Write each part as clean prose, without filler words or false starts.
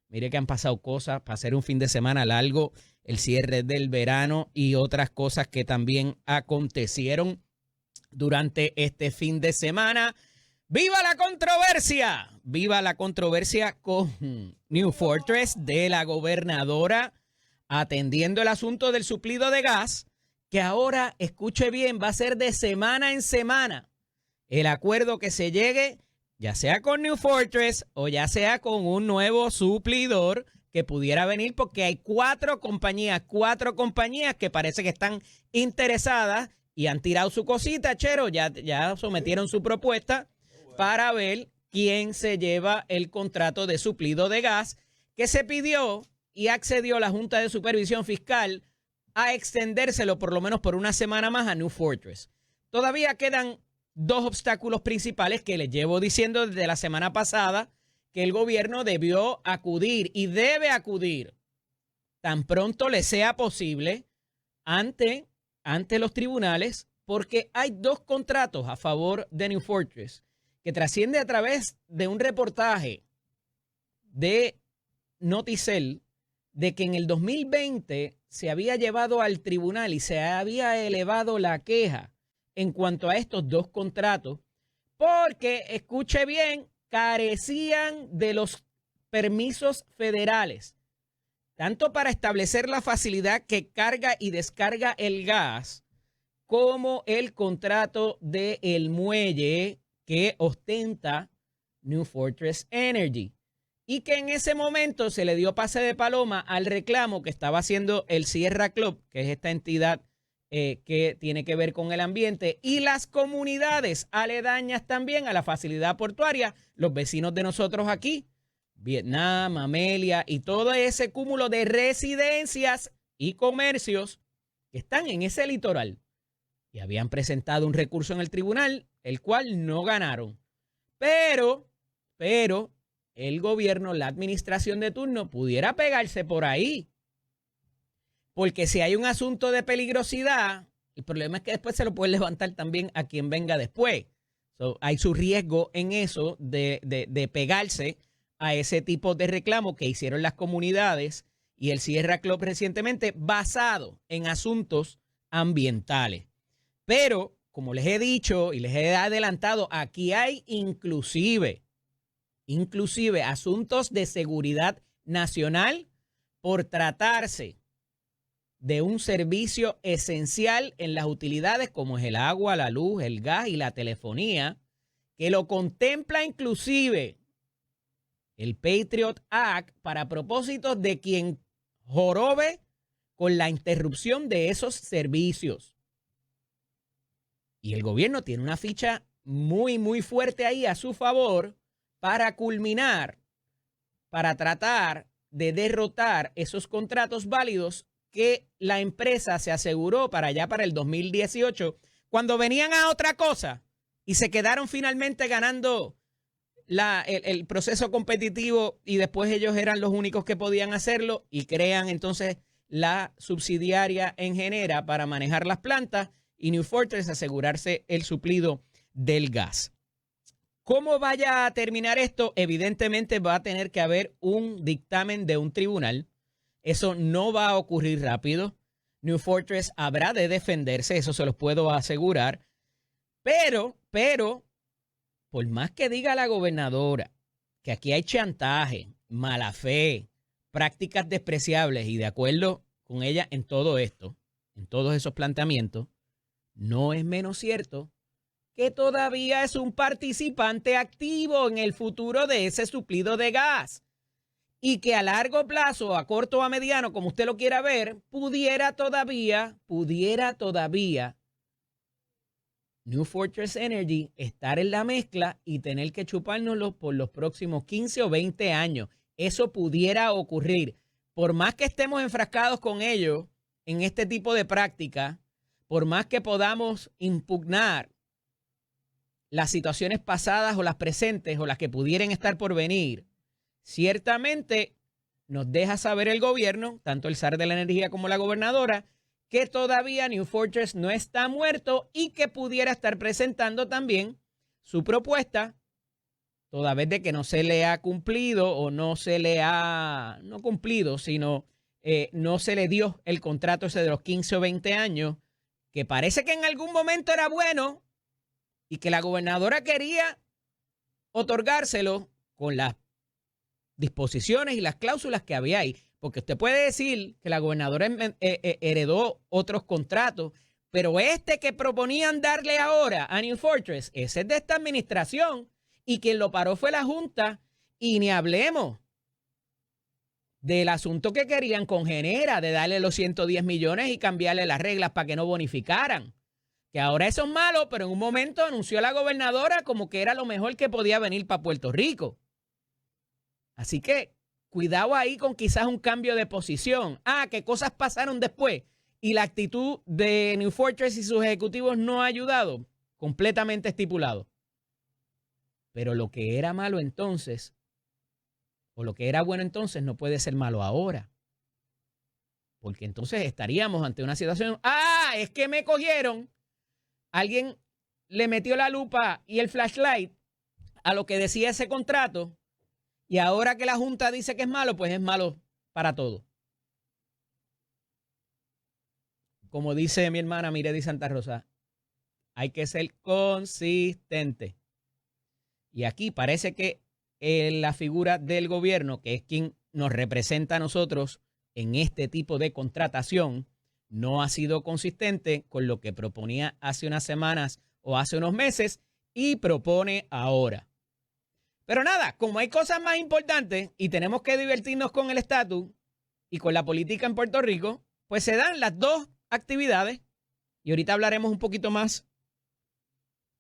Mire que han pasado cosas para hacer un fin de semana largo, el cierre del verano y otras cosas que también acontecieron durante este fin de semana. ¡Viva la controversia! ¡Viva la controversia con New Fortress de la gobernadora atendiendo el asunto del suplido de gas, que ahora, escuche bien, va a ser de semana en semana el acuerdo que se llegue, ya sea con New Fortress o ya sea con un nuevo suplidor que pudiera venir, porque hay cuatro compañías que parece que están interesadas y han tirado su cosita, Chero, ya sometieron su propuesta para ver quién se lleva el contrato de suplido de gas que se pidió y accedió la Junta de Supervisión Fiscal a extendérselo por lo menos por una semana más a New Fortress. Todavía quedan dos obstáculos principales que les llevo diciendo desde la semana pasada que el gobierno debió acudir y debe acudir tan pronto le sea posible ante los tribunales, porque hay dos contratos a favor de New Fortress que trasciende a través de un reportaje de Noticel de que en el 2020 se había llevado al tribunal y se había elevado la queja en cuanto a estos dos contratos, porque, escuche bien, carecían de los permisos federales, tanto para establecer la facilidad que carga y descarga el gas, como el contrato del muelle que ostenta New Fortress Energy. Y que en ese momento se le dio pase de paloma al reclamo que estaba haciendo el Sierra Club, que es esta entidad que tiene que ver con el ambiente, y las comunidades aledañas también a la facilidad portuaria, los vecinos de nosotros aquí, Vietnam, Amelia y todo ese cúmulo de residencias y comercios que están en ese litoral. Y habían presentado un recurso en el tribunal, el cual no ganaron. Pero el gobierno, la administración de turno, pudiera pegarse por ahí. Porque si hay un asunto de peligrosidad, el problema es que después se lo puede levantar también a quien venga después. Hay su riesgo en eso de pegarse a ese tipo de reclamo que hicieron las comunidades y el Sierra Club recientemente, basado en asuntos ambientales. Pero, como les he dicho y les he adelantado, aquí hay inclusive asuntos de seguridad nacional por tratarse de un servicio esencial en las utilidades como es el agua, la luz, el gas y la telefonía, que lo contempla inclusive el Patriot Act para propósitos de quien jorobe con la interrupción de esos servicios. Y el gobierno tiene una ficha muy, muy fuerte ahí a su favor para culminar, para tratar de derrotar esos contratos válidos que la empresa se aseguró para allá para el 2018, cuando venían a otra cosa y se quedaron finalmente ganando el proceso competitivo y después ellos eran los únicos que podían hacerlo y crean entonces la subsidiaria en Genera para manejar las plantas y New Fortress asegurarse el suplido del gas. ¿Cómo vaya a terminar esto? Evidentemente va a tener que haber un dictamen de un tribunal. Eso no va a ocurrir rápido. New Fortress habrá de defenderse, eso se los puedo asegurar. Pero, por más que diga la gobernadora que aquí hay chantaje, mala fe, prácticas despreciables y de acuerdo con ella en todo esto, en todos esos planteamientos, no es menos cierto que todavía es un participante activo en el futuro de ese suplido de gas. Y que a largo plazo, a corto o a mediano, como usted lo quiera ver, pudiera todavía New Fortress Energy estar en la mezcla y tener que chupárnoslo por los próximos 15 o 20 años. Eso pudiera ocurrir. Por más que estemos enfrascados con ellos en este tipo de práctica, por más que podamos impugnar las situaciones pasadas o las presentes o las que pudieran estar por venir, ciertamente nos deja saber el gobierno, tanto el SAR de la Energía como la gobernadora, que todavía New Fortress no está muerto y que pudiera estar presentando también su propuesta toda vez de que no se le ha cumplido o no se le ha, no cumplido, sino no se le dio el contrato ese de los 15 o 20 años, que parece que en algún momento era bueno y que la gobernadora quería otorgárselo con las disposiciones y las cláusulas que había ahí. Porque usted puede decir que la gobernadora heredó otros contratos, pero este que proponían darle ahora a New Fortress, ese es de esta administración y quien lo paró fue la Junta. Y ni hablemos del asunto que querían con Genera, de darle los 110 millones y cambiarle las reglas para que no bonificaran. Que ahora eso es malo, pero en un momento anunció la gobernadora como que era lo mejor que podía venir para Puerto Rico. Así que cuidado ahí con quizás un cambio de posición. Que cosas pasaron después y la actitud de New Fortress y sus ejecutivos no ha ayudado. Completamente estipulado. Pero lo que era malo entonces, o lo que era bueno entonces, no puede ser malo ahora. Porque entonces estaríamos ante una situación, es que me cogieron. Alguien le metió la lupa y el flashlight a lo que decía ese contrato y ahora que la Junta dice que es malo, pues es malo para todo. Como dice mi hermana Miredi Santa Rosa, hay que ser consistente. Y aquí parece que la figura del gobierno, que es quien nos representa a nosotros en este tipo de contratación, no ha sido consistente con lo que proponía hace unas semanas o hace unos meses y propone ahora. Pero nada, como hay cosas más importantes y tenemos que divertirnos con el estatus y con la política en Puerto Rico, pues se dan las dos actividades y ahorita hablaremos un poquito más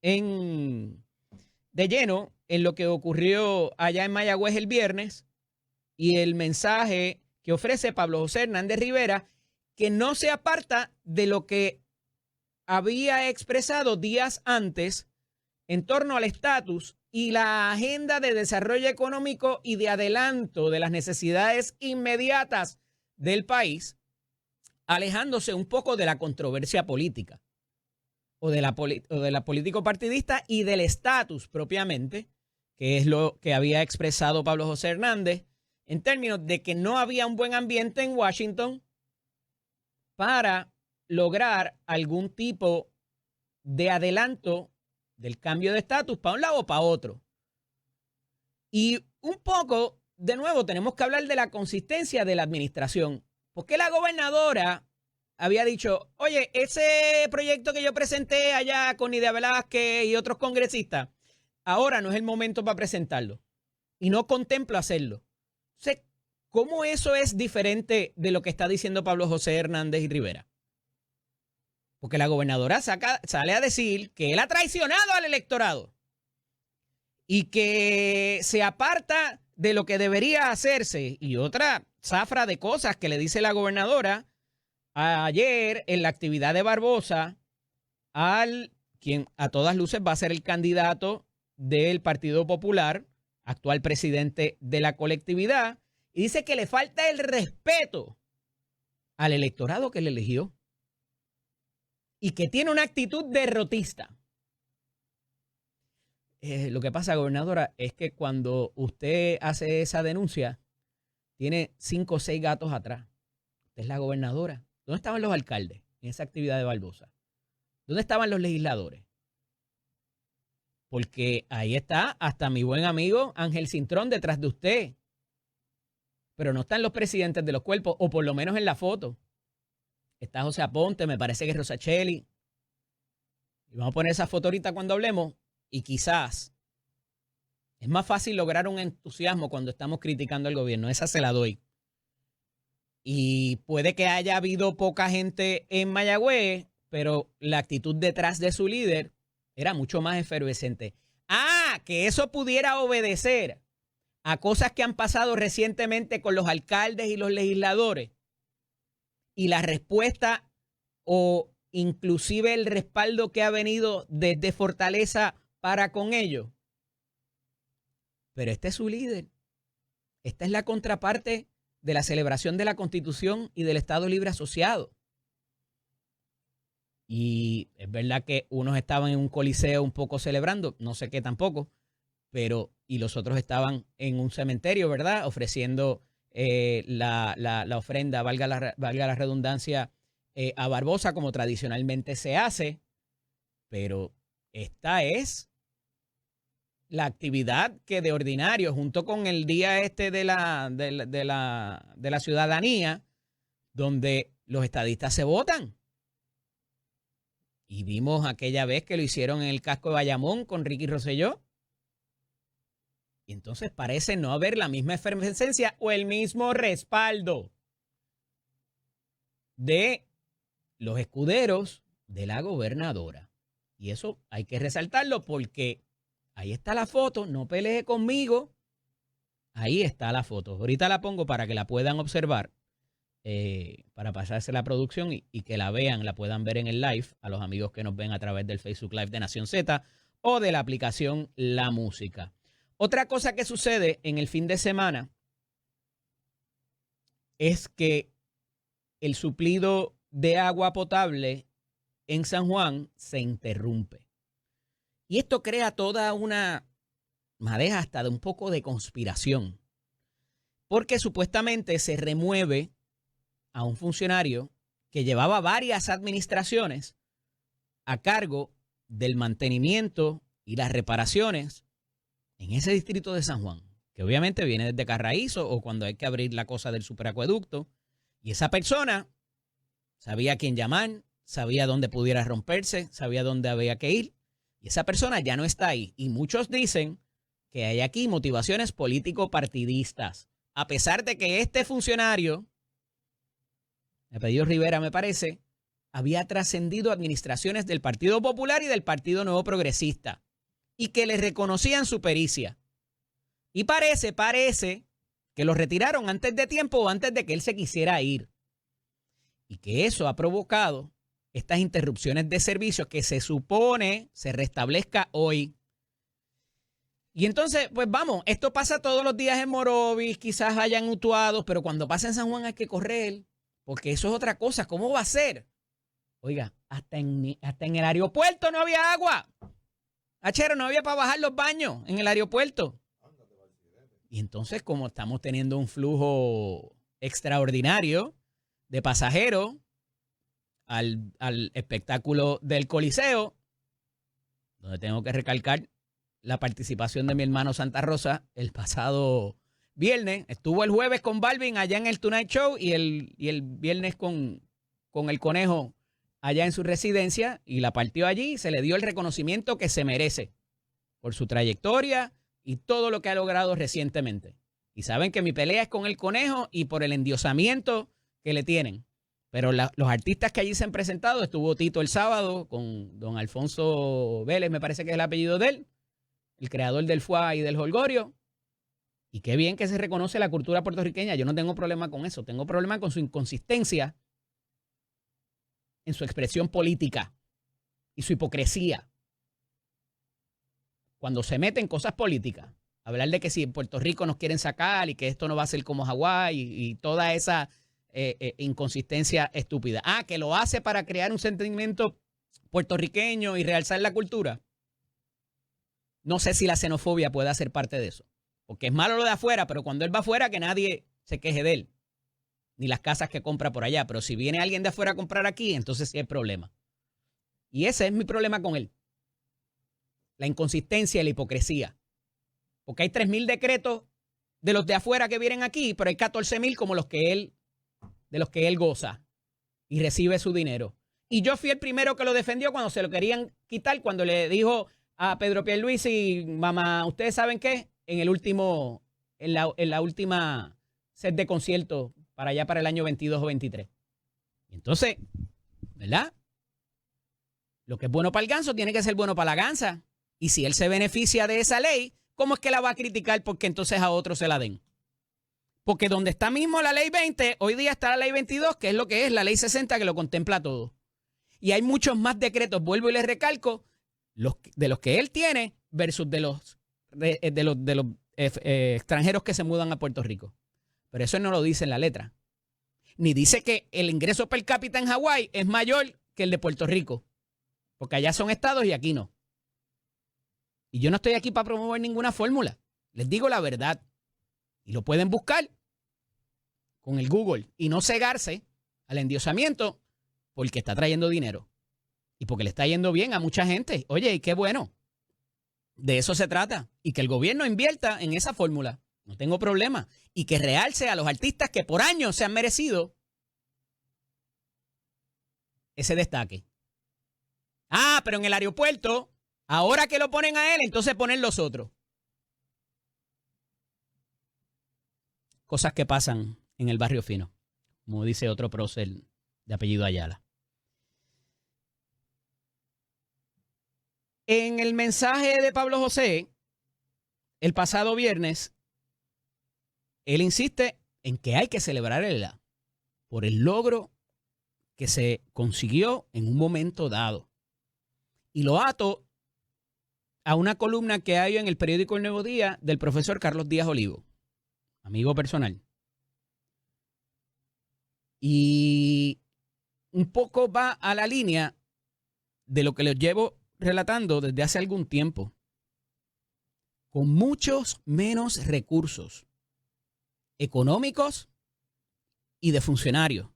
de lleno en lo que ocurrió allá en Mayagüez el viernes y el mensaje que ofrece Pablo José Hernández Rivera, que no se aparta de lo que había expresado días antes en torno al estatus y la agenda de desarrollo económico y de adelanto de las necesidades inmediatas del país, alejándose un poco de la controversia política o de la político partidista y del estatus propiamente, que es lo que había expresado Pablo José Hernández, en términos de que no había un buen ambiente en Washington para lograr algún tipo de adelanto del cambio de estatus para un lado o para otro. Y un poco, de nuevo, tenemos que hablar de la consistencia de la administración. Porque la gobernadora había dicho, oye, ese proyecto que yo presenté allá con Nidia Velázquez y otros congresistas, ahora no es el momento para presentarlo. Y no contemplo hacerlo. O sea, ¿cómo eso es diferente de lo que está diciendo Pablo José Hernández y Rivera? Porque la gobernadora sale a decir que él ha traicionado al electorado y que se aparta de lo que debería hacerse. Y otra zafra de cosas que le dice la gobernadora ayer en la actividad de Barbosa al quien a todas luces va a ser el candidato del Partido Popular, actual presidente de la colectividad, y dice que le falta el respeto al electorado que le eligió y que tiene una actitud derrotista. Lo que pasa, gobernadora, es que cuando usted hace esa denuncia, tiene 5 o 6 gatos atrás. Usted es la gobernadora. ¿Dónde estaban los alcaldes en esa actividad de Barbosa? ¿Dónde estaban los legisladores? Porque ahí está hasta mi buen amigo Ángel Cintrón detrás de usted. Pero no están los presidentes de los cuerpos, o por lo menos en la foto. Está José Aponte, me parece que es Rosacheli. Y vamos a poner esa foto ahorita cuando hablemos. Y quizás es más fácil lograr un entusiasmo cuando estamos criticando al gobierno. Esa se la doy. Y puede que haya habido poca gente en Mayagüez, pero la actitud detrás de su líder era mucho más efervescente. Que eso pudiera obedecer a cosas que han pasado recientemente con los alcaldes y los legisladores. Y la respuesta o inclusive el respaldo que ha venido desde Fortaleza para con ellos. Pero este es su líder. Esta es la contraparte de la celebración de la Constitución y del Estado Libre Asociado. Y es verdad que unos estaban en un coliseo un poco celebrando, no sé qué tampoco, y los otros estaban en un cementerio, ¿verdad? Ofreciendo la ofrenda, valga la redundancia, a Barbosa, como tradicionalmente se hace. Pero esta es la actividad que de ordinario, junto con el día de la ciudadanía, donde los estadistas se votan. Y vimos aquella vez que lo hicieron en el casco de Bayamón con Ricky Rosselló. Y entonces parece no haber la misma efervescencia o el mismo respaldo de los escuderos de la gobernadora. Y eso hay que resaltarlo porque ahí está la foto, no pelee conmigo. Ahí está la foto. Ahorita la pongo para que la puedan observar, para pasarse la producción y que la vean, la puedan ver en el live, a los amigos que nos ven a través del Facebook Live de Nación Z o de la aplicación La Música. Otra cosa que sucede en el fin de semana es que el suplido de agua potable en San Juan se interrumpe. Y esto crea toda una madeja hasta de un poco de conspiración. Porque supuestamente se remueve a un funcionario que llevaba varias administraciones a cargo del mantenimiento y las reparaciones en ese distrito de San Juan, que obviamente viene desde Carraízo o cuando hay que abrir la cosa del superacueducto. Y esa persona sabía a quién llamar, sabía dónde pudiera romperse, sabía dónde había que ir. Y esa persona ya no está ahí. Y muchos dicen que hay aquí motivaciones político-partidistas. A pesar de que este funcionario, de apellido Rivera me parece, había trascendido administraciones del Partido Popular y del Partido Nuevo Progresista y que le reconocían su pericia. Y parece que lo retiraron antes de tiempo o antes de que él se quisiera ir. Y que eso ha provocado estas interrupciones de servicios que se supone se restablezca hoy. Y entonces, pues vamos, esto pasa todos los días en Morovis, quizás hayan Utuados, pero cuando pasa en San Juan hay que correr, porque eso es otra cosa. ¿Cómo va a ser? Oiga, hasta en el aeropuerto no había agua. Achero, no había para bajar los baños en el aeropuerto. Y entonces, como estamos teniendo un flujo extraordinario de pasajeros al espectáculo del Coliseo, donde tengo que recalcar la participación de mi hermano Santa Rosa el pasado viernes. Estuvo el jueves con Balvin allá en el Tonight Show y el viernes con el Conejo allá en su residencia y la partió allí y se le dio el reconocimiento que se merece por su trayectoria y todo lo que ha logrado recientemente. Y saben que mi pelea es con el Conejo y por el endiosamiento que le tienen. Pero los artistas que allí se han presentado, estuvo Tito el sábado con don Alfonso Vélez, me parece que es el apellido de él, el creador del FUA y del Holgorio. Y qué bien que se reconoce la cultura puertorriqueña. Yo no tengo problema con eso. Tengo problema con su inconsistencia en su expresión política y su hipocresía. Cuando se mete en cosas políticas, hablar de que si en Puerto Rico nos quieren sacar y que esto no va a ser como Hawái y toda esa inconsistencia estúpida. Que lo hace para crear un sentimiento puertorriqueño y realzar la cultura. No sé si la xenofobia puede ser parte de eso. Porque es malo lo de afuera, pero cuando él va afuera que nadie se queje de él. Ni las casas que compra por allá. Pero si viene alguien de afuera a comprar aquí, entonces sí hay problema. Y ese es mi problema con él. La inconsistencia y la hipocresía. Porque hay 3,000 decretos de los de afuera que vienen aquí, pero hay 14,000 como de los que él goza y recibe su dinero. Y yo fui el primero que lo defendió cuando se lo querían quitar, cuando le dijo a Pedro Pierluisi, mamá, ¿ustedes saben qué? En la última set de conciertos para allá para el año 22 o 23. Y entonces, ¿verdad? Lo que es bueno para el ganso tiene que ser bueno para la gansa. Y si él se beneficia de esa ley, ¿cómo es que la va a criticar porque entonces a otros se la den? Porque donde está mismo la ley 20, hoy día está la ley 22, que es lo que es la ley 60, que lo contempla todo. Y hay muchos más decretos, vuelvo y les recalco, de los que él tiene versus de los extranjeros que se mudan a Puerto Rico. Pero eso no lo dice en la letra. Ni dice que el ingreso per cápita en Hawái es mayor que el de Puerto Rico. Porque allá son estados y aquí no. Y yo no estoy aquí para promover ninguna fórmula. Les digo la verdad. Y lo pueden buscar con el Google y no cegarse al endiosamiento porque está trayendo dinero y porque le está yendo bien a mucha gente. Oye, y qué bueno. De eso se trata. Y que el gobierno invierta en esa fórmula. No tengo problema. Y que realce a los artistas que por años se han merecido ese destaque. Ah, pero en el aeropuerto, ahora que lo ponen a él, entonces ponen los otros. Cosas que pasan en el barrio fino, como dice otro prócer de apellido Ayala. En el mensaje de Pablo José, el pasado viernes, él insiste en que hay que celebrar el ELA por el logro que se consiguió en un momento dado. Y lo ato a una columna que hay en el periódico El Nuevo Día del profesor Carlos Díaz Olivo, amigo personal. Y un poco va a la línea de lo que les llevo relatando desde hace algún tiempo. Con muchos menos recursos económicos y de funcionarios,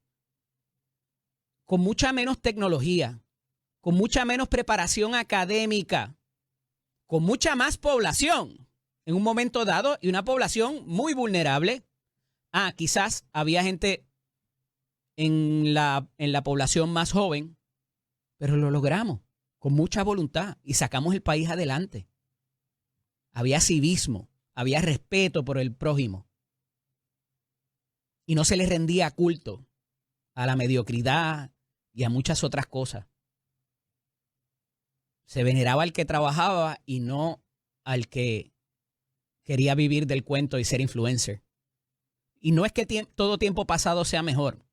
con mucha menos tecnología, con mucha menos preparación académica, con mucha más población en un momento dado y una población muy vulnerable. Ah, quizás había gente en la población más joven, pero lo logramos con mucha voluntad y sacamos el país adelante. Había civismo, había respeto por el prójimo y no se les rendía culto a la mediocridad y a muchas otras cosas. Se veneraba al que trabajaba y no al que quería vivir del cuento y ser influencer. Y no es que todo tiempo pasado sea mejor.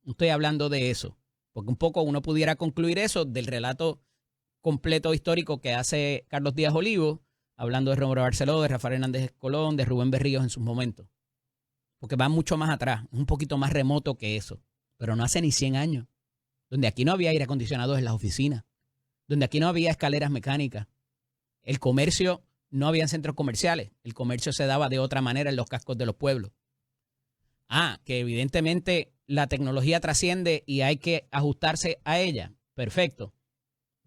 No estoy hablando de eso, porque un poco uno pudiera concluir eso del relato completo histórico que hace Carlos Díaz Olivo, hablando de Rómulo Barceló, de Rafael Hernández Colón, de Rubén Berríos en sus momentos. Porque va mucho más atrás, es un poquito más remoto que eso, pero no hace ni 100 años, donde aquí no había aire acondicionado en las oficinas, donde aquí no había escaleras mecánicas, el comercio, no había centros comerciales, el comercio se daba de otra manera en los cascos de los pueblos. Ah, que evidentemente la tecnología trasciende y hay que ajustarse a ella, perfecto,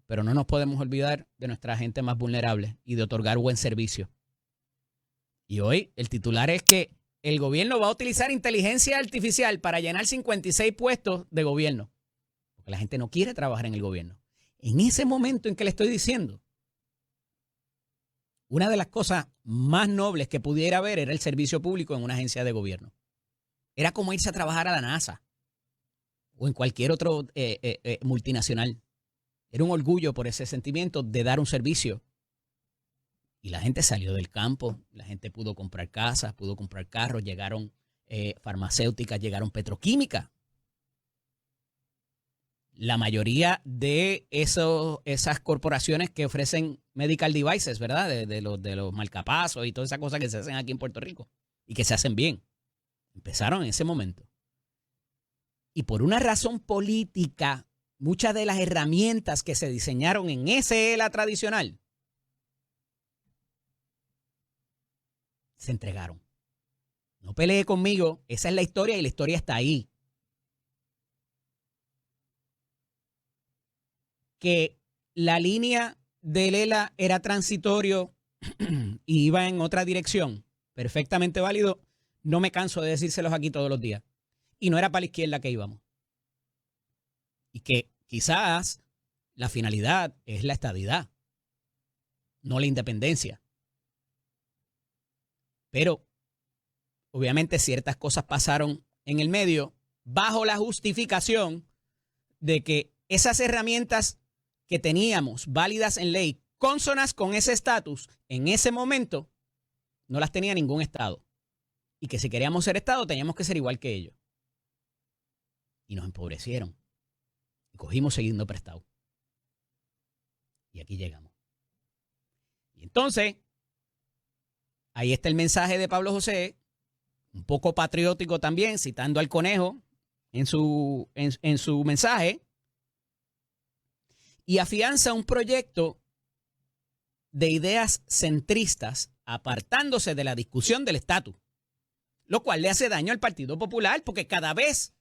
pero no nos podemos olvidar de nuestra gente más vulnerable y de otorgar buen servicio. Y hoy el titular es que el gobierno va a utilizar inteligencia artificial para llenar 56 puestos de gobierno, porque la gente no quiere trabajar en el gobierno. En ese momento en que le estoy diciendo, una de las cosas más nobles que pudiera haber era el servicio público en una agencia de gobierno. Era como irse a trabajar a la NASA o en cualquier otro multinacional. Era un orgullo por ese sentimiento de dar un servicio. Y la gente salió del campo, la gente pudo comprar casas, pudo comprar carros, llegaron farmacéuticas, llegaron petroquímicas. La mayoría de esas corporaciones que ofrecen medical devices, ¿verdad? De los marcapasos y todas esas cosas que se hacen aquí en Puerto Rico y que se hacen bien. Empezaron en ese momento. Y por una razón política, muchas de las herramientas que se diseñaron en ese ELA tradicional se entregaron. No pelee conmigo, esa es la historia y la historia está ahí. Que la línea del ELA era transitorio y iba en otra dirección, perfectamente válido. No me canso de decírselos aquí todos los días. Y no era para la izquierda que íbamos. Y que quizás la finalidad es la estadidad, no la independencia. Pero, obviamente, ciertas cosas pasaron en el medio bajo la justificación de que esas herramientas que teníamos válidas en ley, cónsonas con ese estatus, en ese momento, no las tenía ningún estado. Y que si queríamos ser estado, teníamos que ser igual que ellos. Y nos empobrecieron. Y cogimos siguiendo prestado. Y aquí llegamos. Y entonces, ahí está el mensaje de Pablo José, un poco patriótico también, citando al Conejo en su mensaje, y afianza un proyecto de ideas centristas, apartándose de la discusión del estatus, lo cual le hace daño al Partido Popular, porque cada vez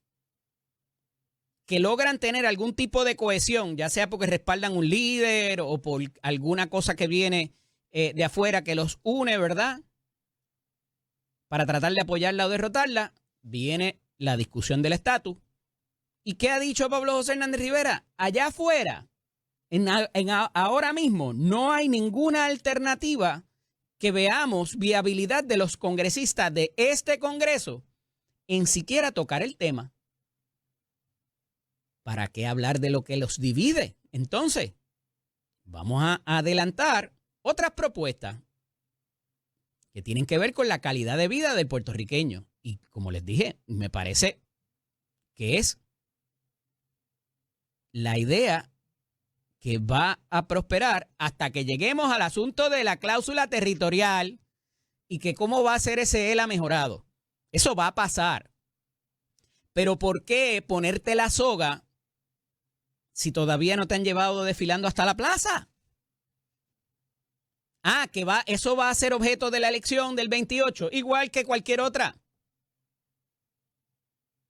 que logran tener algún tipo de cohesión, ya sea porque respaldan un líder o por alguna cosa que viene de afuera que los une, ¿verdad?, para tratar de apoyarla o derrotarla, viene la discusión del estatus. ¿Y qué ha dicho Pablo José Hernández Rivera? Allá afuera, ahora mismo, no hay ninguna alternativa que veamos viabilidad de los congresistas de este Congreso en siquiera tocar el tema. ¿Para qué hablar de lo que los divide? Entonces, vamos a adelantar otras propuestas que tienen que ver con la calidad de vida del puertorriqueño. Y como les dije, me parece que es la idea que va a prosperar hasta que lleguemos al asunto de la cláusula territorial y que cómo va a ser ese ELA mejorado. Eso va a pasar. Pero ¿por qué ponerte la soga si todavía no te han llevado desfilando hasta la plaza? Eso va a ser objeto de la elección del 28, igual que cualquier otra.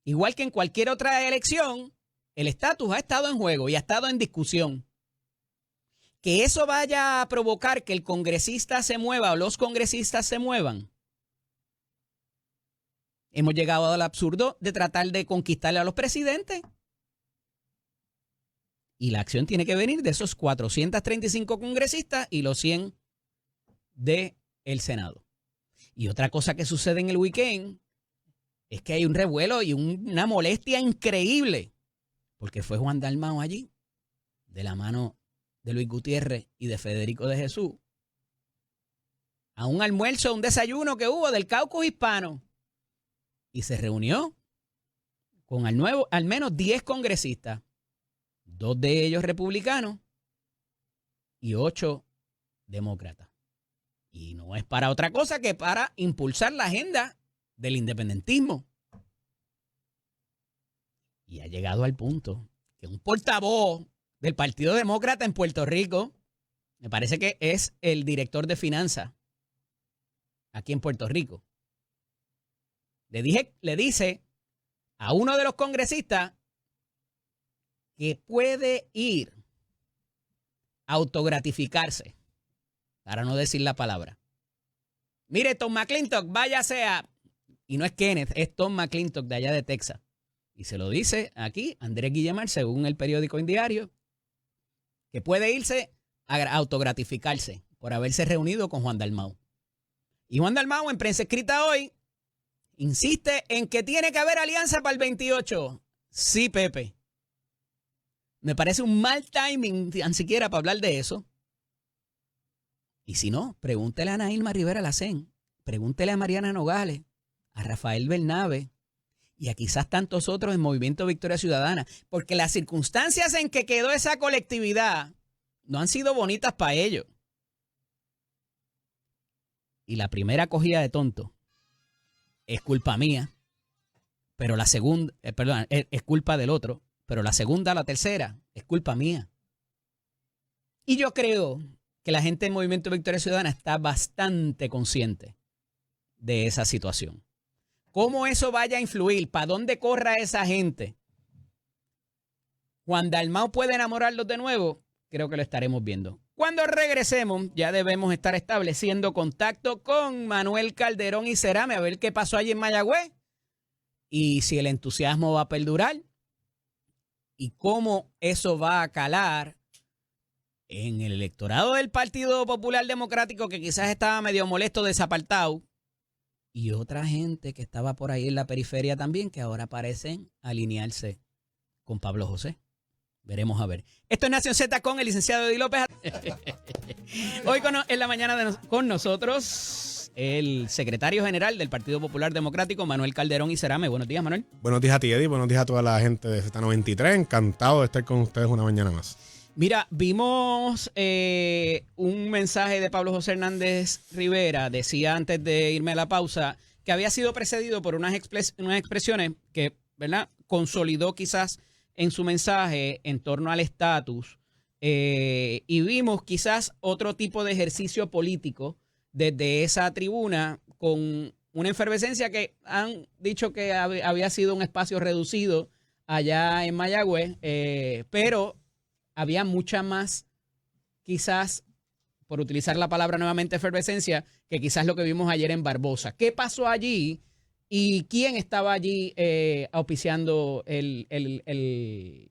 Igual que en cualquier otra elección, el estatus ha estado en juego y ha estado en discusión. Que eso vaya a provocar que el congresista se mueva o los congresistas se muevan. Hemos llegado al absurdo de tratar de conquistarle a los presidentes. Y la acción tiene que venir de esos 435 congresistas y los 100 del Senado. Y otra cosa que sucede en el weekend es que hay un revuelo y una molestia increíble. Porque fue Juan Dalmau allí, de la mano de Luis Gutiérrez y de Federico de Jesús, a un almuerzo, un desayuno que hubo del caucus hispano. Y se reunió con al menos 10 congresistas, 2 de ellos republicanos y 8 demócratas. Y no es para otra cosa que para impulsar la agenda del independentismo. Y ha llegado al punto que un portavoz del Partido Demócrata en Puerto Rico, me parece que es el director de finanzas aquí en Puerto Rico, le dice a uno de los congresistas que puede ir a autogratificarse, para no decir la palabra. Mire, Tom McClintock, váyase a... Y no es Kenneth, es Tom McClintock de allá de Texas. Y se lo dice aquí Andrés Guillemar, según el periódico Indiario, que puede irse a autogratificarse por haberse reunido con Juan Dalmau. Y Juan Dalmau, en prensa escrita hoy, insiste en que tiene que haber alianza para el 28. Sí, Pepe. Me parece un mal timing, ni siquiera para hablar de eso. Y si no, pregúntele a Ana Irma Rivera Lacén, pregúntele a Mariana Nogales, a Rafael Bernabe y a quizás tantos otros en Movimiento Victoria Ciudadana, porque las circunstancias en que quedó esa colectividad no han sido bonitas para ellos. Y la primera cogida de tonto es culpa mía, pero la segunda, es culpa del otro, pero la segunda, la tercera, es culpa mía. Y yo creo que la gente del Movimiento Victoria Ciudadana está bastante consciente de esa situación. ¿Cómo eso vaya a influir? ¿Para dónde corra esa gente? Juan Dalmau puede enamorarlos de nuevo, creo que lo estaremos viendo. Cuando regresemos, ya debemos estar estableciendo contacto con Manuel Calderón y Cerame, a ver qué pasó allí en Mayagüez y si el entusiasmo va a perdurar y cómo eso va a calar en el electorado del Partido Popular Democrático, que quizás estaba medio molesto, desapartado, y otra gente que estaba por ahí en la periferia también, que ahora parecen alinearse con Pablo José. Veremos a ver. Esto es Nación Z con el licenciado Eddie López. Hoy en la mañana con nosotros el secretario general del Partido Popular Democrático, Manuel Calderón y Cerame. Buenos días, Manuel. Buenos días a ti, Eddie. Buenos días a toda la gente de Z93. Encantado de estar con ustedes una mañana más. Mira, vimos un mensaje de Pablo José Hernández Rivera. Decía antes de irme a la pausa que había sido precedido por unas expresiones que, ¿verdad?, consolidó quizás en su mensaje en torno al estatus y vimos quizás otro tipo de ejercicio político desde esa tribuna con una efervescencia que han dicho que había sido un espacio reducido allá en Mayagüez, pero había mucha más, quizás, por utilizar la palabra nuevamente, efervescencia, que quizás lo que vimos ayer en Barbosa. ¿Qué pasó allí y quién estaba allí auspiciando el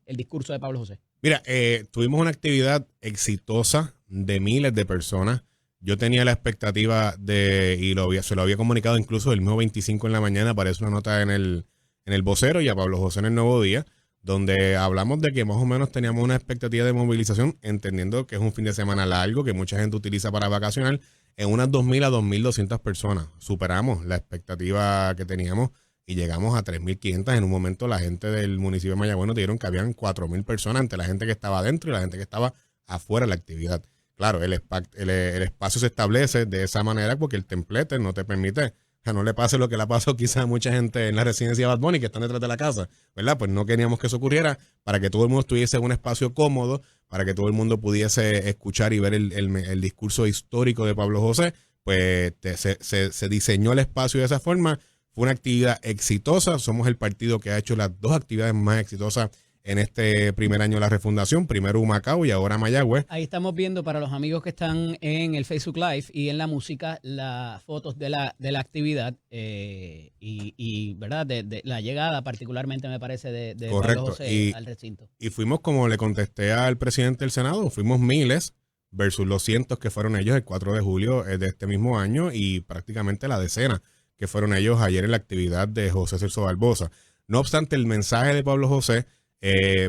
discurso de Pablo José? Mira, tuvimos una actividad exitosa de miles de personas. Yo tenía la expectativa se lo había comunicado incluso el mismo 25 en la mañana, aparece una nota en el Vocero y a Pablo José en el Nuevo Día, donde hablamos de que más o menos teníamos una expectativa de movilización, entendiendo que es un fin de semana largo, que mucha gente utiliza para vacacionar, en unas 2.000 a 2.200 personas. Superamos la expectativa que teníamos y llegamos a 3.500. En un momento la gente del municipio de Mayagüez nos dijeron que habían 4.000 personas entre la gente que estaba adentro y la gente que estaba afuera de la actividad. Claro, el espacio se establece de esa manera porque el templete no te permite, o sea, no le pase lo que le ha pasado quizás a mucha gente en la residencia de Bad Bunny que están detrás de la casa, ¿verdad? Pues no queríamos que eso ocurriera para que todo el mundo estuviese en un espacio cómodo, para que todo el mundo pudiese escuchar y ver el discurso histórico de Pablo José. Pues se diseñó el espacio de esa forma. Fue una actividad exitosa. Somos el partido que ha hecho las dos actividades más exitosas en este primer año de la refundación, primero Humacao y ahora Mayagüez. Ahí estamos viendo para los amigos que están en el Facebook Live y en la música las fotos de la actividad y ¿verdad? De la llegada particularmente me parece de Pablo José al recinto. Y fuimos, como le contesté al presidente del Senado, fuimos miles versus los cientos que fueron ellos el 4 de julio de este mismo año y prácticamente la decena que fueron ellos ayer en la actividad de José Celso Barbosa. No obstante, el mensaje de Pablo José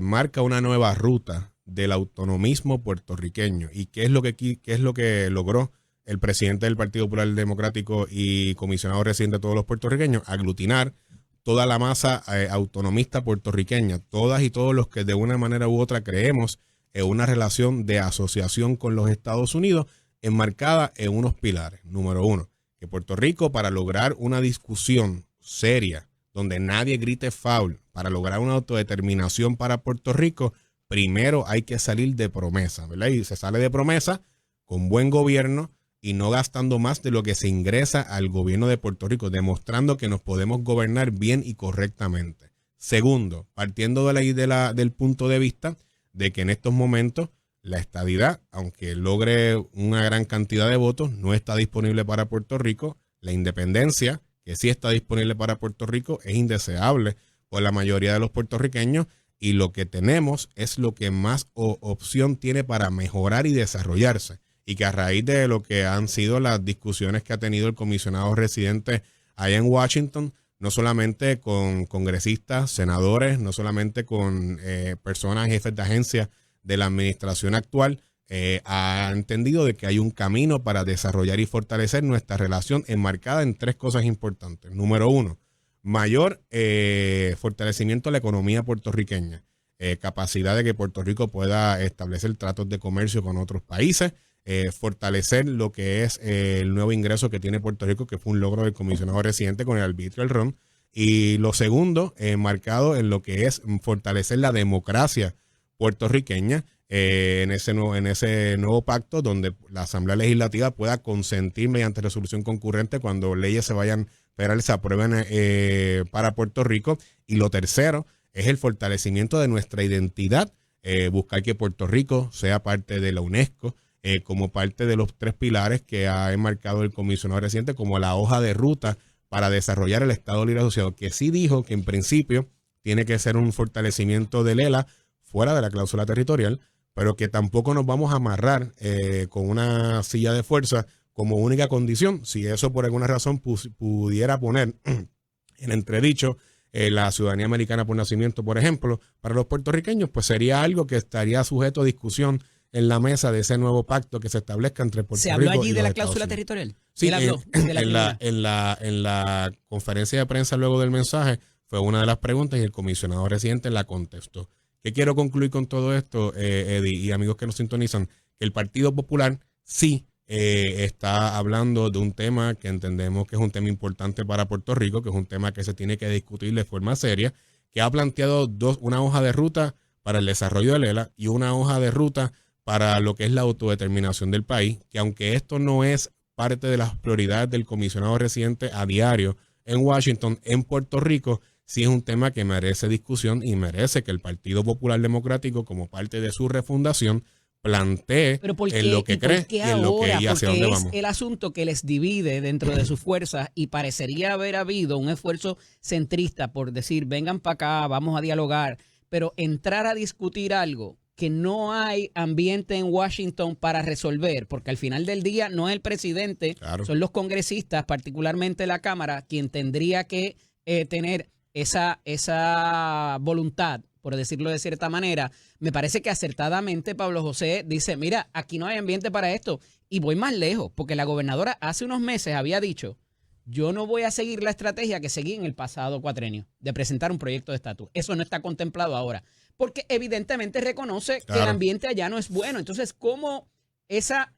marca una nueva ruta del autonomismo puertorriqueño. ¿Y qué es lo que logró el presidente del Partido Popular Democrático y comisionado residente de todos los puertorriqueños? Aglutinar toda la masa autonomista puertorriqueña, todas y todos los que de una manera u otra creemos en una relación de asociación con los Estados Unidos enmarcada en unos pilares. Número uno, que Puerto Rico, para lograr una discusión seria donde nadie grite foul, para lograr una autodeterminación para Puerto Rico, primero hay que salir de promesa, ¿verdad? Y se sale de promesa con buen gobierno y no gastando más de lo que se ingresa al gobierno de Puerto Rico, demostrando que nos podemos gobernar bien y correctamente. Segundo, partiendo del punto de vista de que en estos momentos la estadidad, aunque logre una gran cantidad de votos, no está disponible para Puerto Rico. La independencia, que sí está disponible para Puerto Rico, es indeseable por la mayoría de los puertorriqueños y lo que tenemos es lo que más opción tiene para mejorar y desarrollarse. Y que a raíz de lo que han sido las discusiones que ha tenido el comisionado residente allá en Washington, no solamente con congresistas, senadores, no solamente con personas, jefes de agencia de la administración actual, ha entendido de que hay un camino para desarrollar y fortalecer nuestra relación enmarcada en tres cosas importantes. Número uno, mayor fortalecimiento de la economía puertorriqueña, capacidad de que Puerto Rico pueda establecer tratos de comercio con otros países, fortalecer lo que es el nuevo ingreso que tiene Puerto Rico, que fue un logro del comisionado residente con el arbitrio del RON. Y lo segundo, marcado en lo que es fortalecer la democracia puertorriqueña, en ese nuevo pacto donde la Asamblea Legislativa pueda consentir mediante resolución concurrente cuando leyes se vayan federales se aprueben para Puerto Rico. Y lo tercero es el fortalecimiento de nuestra identidad, buscar que Puerto Rico sea parte de la UNESCO, como parte de los tres pilares que ha enmarcado el comisionado reciente como la hoja de ruta para desarrollar el Estado Libre Asociado, que sí dijo que en principio tiene que ser un fortalecimiento del ELA fuera de la cláusula territorial, pero que tampoco nos vamos a amarrar con una silla de fuerza como única condición. Si eso por alguna razón pudiera poner en entredicho la ciudadanía americana por nacimiento, por ejemplo, para los puertorriqueños, pues sería algo que estaría sujeto a discusión en la mesa de ese nuevo pacto que se establezca entre Puerto Rico y los Estados Unidos. ¿Se habló allí de la cláusula territorial? Sí, en la conferencia de prensa luego del mensaje fue una de las preguntas y el comisionado residente la contestó. ¿Qué quiero concluir con todo esto, Eddie y amigos que nos sintonizan? Que el Partido Popular sí está hablando de un tema que entendemos que es un tema importante para Puerto Rico, que es un tema que se tiene que discutir de forma seria, que ha planteado una hoja de ruta para el desarrollo del ELA y una hoja de ruta para lo que es la autodeterminación del país, que aunque esto no es parte de las prioridades del comisionado residente a diario en Washington, en Puerto Rico, sí es un tema que merece discusión y merece que el Partido Popular Democrático, como parte de su refundación, plantee en lo que cree y en lo que y hacia dónde vamos. Porque es el asunto que les divide dentro de sus fuerzas y parecería haber habido un esfuerzo centrista por decir, vengan para acá, vamos a dialogar, pero entrar a discutir algo que no hay ambiente en Washington para resolver, porque al final del día no es el presidente, Claro. son los congresistas, particularmente la Cámara, quien tendría que tener esa voluntad, por decirlo de cierta manera. Me parece que acertadamente Pablo José dice, mira, aquí no hay ambiente para esto. Y voy más lejos, porque la gobernadora hace unos meses había dicho, yo no voy a seguir la estrategia que seguí en el pasado cuatrenio, de presentar un proyecto de estatus. Eso no está contemplado ahora, porque evidentemente reconoce que el ambiente allá no es bueno. Entonces, ¿cómo esa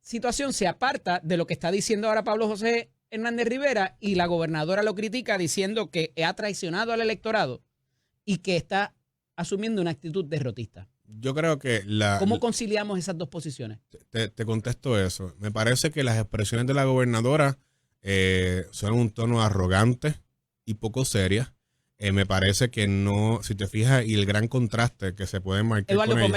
situación se aparta de lo que está diciendo ahora Pablo José Hernández Rivera y la gobernadora lo critica diciendo que ha traicionado al electorado y que está asumiendo una actitud derrotista? Yo creo que ¿Cómo conciliamos esas dos posiciones? Te contesto eso. Me parece que las expresiones de la gobernadora son un tono arrogante y poco serias. Me parece que no, si te fijas, y el gran contraste que se puede marcar. Eduardo, con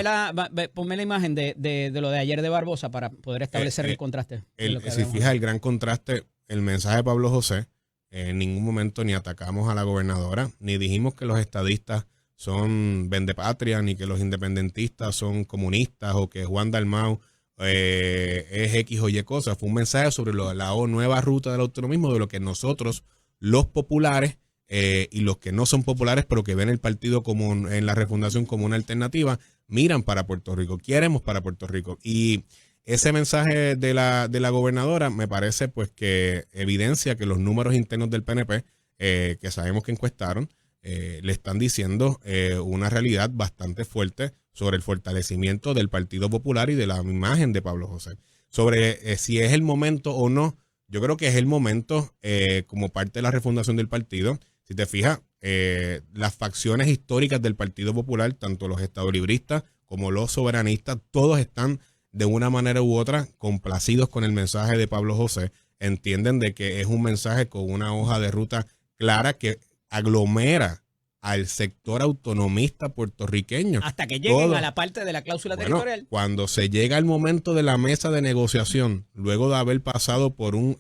ponme la imagen de lo de ayer de Barbosa para poder establecer el contraste. Si fijas el gran contraste, el mensaje de Pablo José, en ningún momento ni atacamos a la gobernadora, ni dijimos que los estadistas son vendepatria, ni que los independentistas son comunistas, o que Juan Dalmau es X o Y cosas. Fue un mensaje sobre la nueva ruta del autonomismo, de lo que nosotros, los populares, y los que no son populares, pero que ven el partido como en la refundación como una alternativa, miran para Puerto Rico, queremos para Puerto Rico. Y ese mensaje de la gobernadora me parece pues que evidencia que los números internos del PNP, que sabemos que encuestaron, le están diciendo una realidad bastante fuerte sobre el fortalecimiento del Partido Popular y de la imagen de Pablo José. Sobre si es el momento o no, yo creo que es el momento como parte de la refundación del partido. Si te fijas, las facciones históricas del Partido Popular, tanto los estadolibristas como los soberanistas, todos están de una manera u otra complacidos con el mensaje de Pablo José. Entienden de que es un mensaje con una hoja de ruta clara que aglomera al sector autonomista puertorriqueño. Hasta que lleguen a la parte de la cláusula territorial. Cuando se llega al momento de la mesa de negociación, luego de haber pasado por un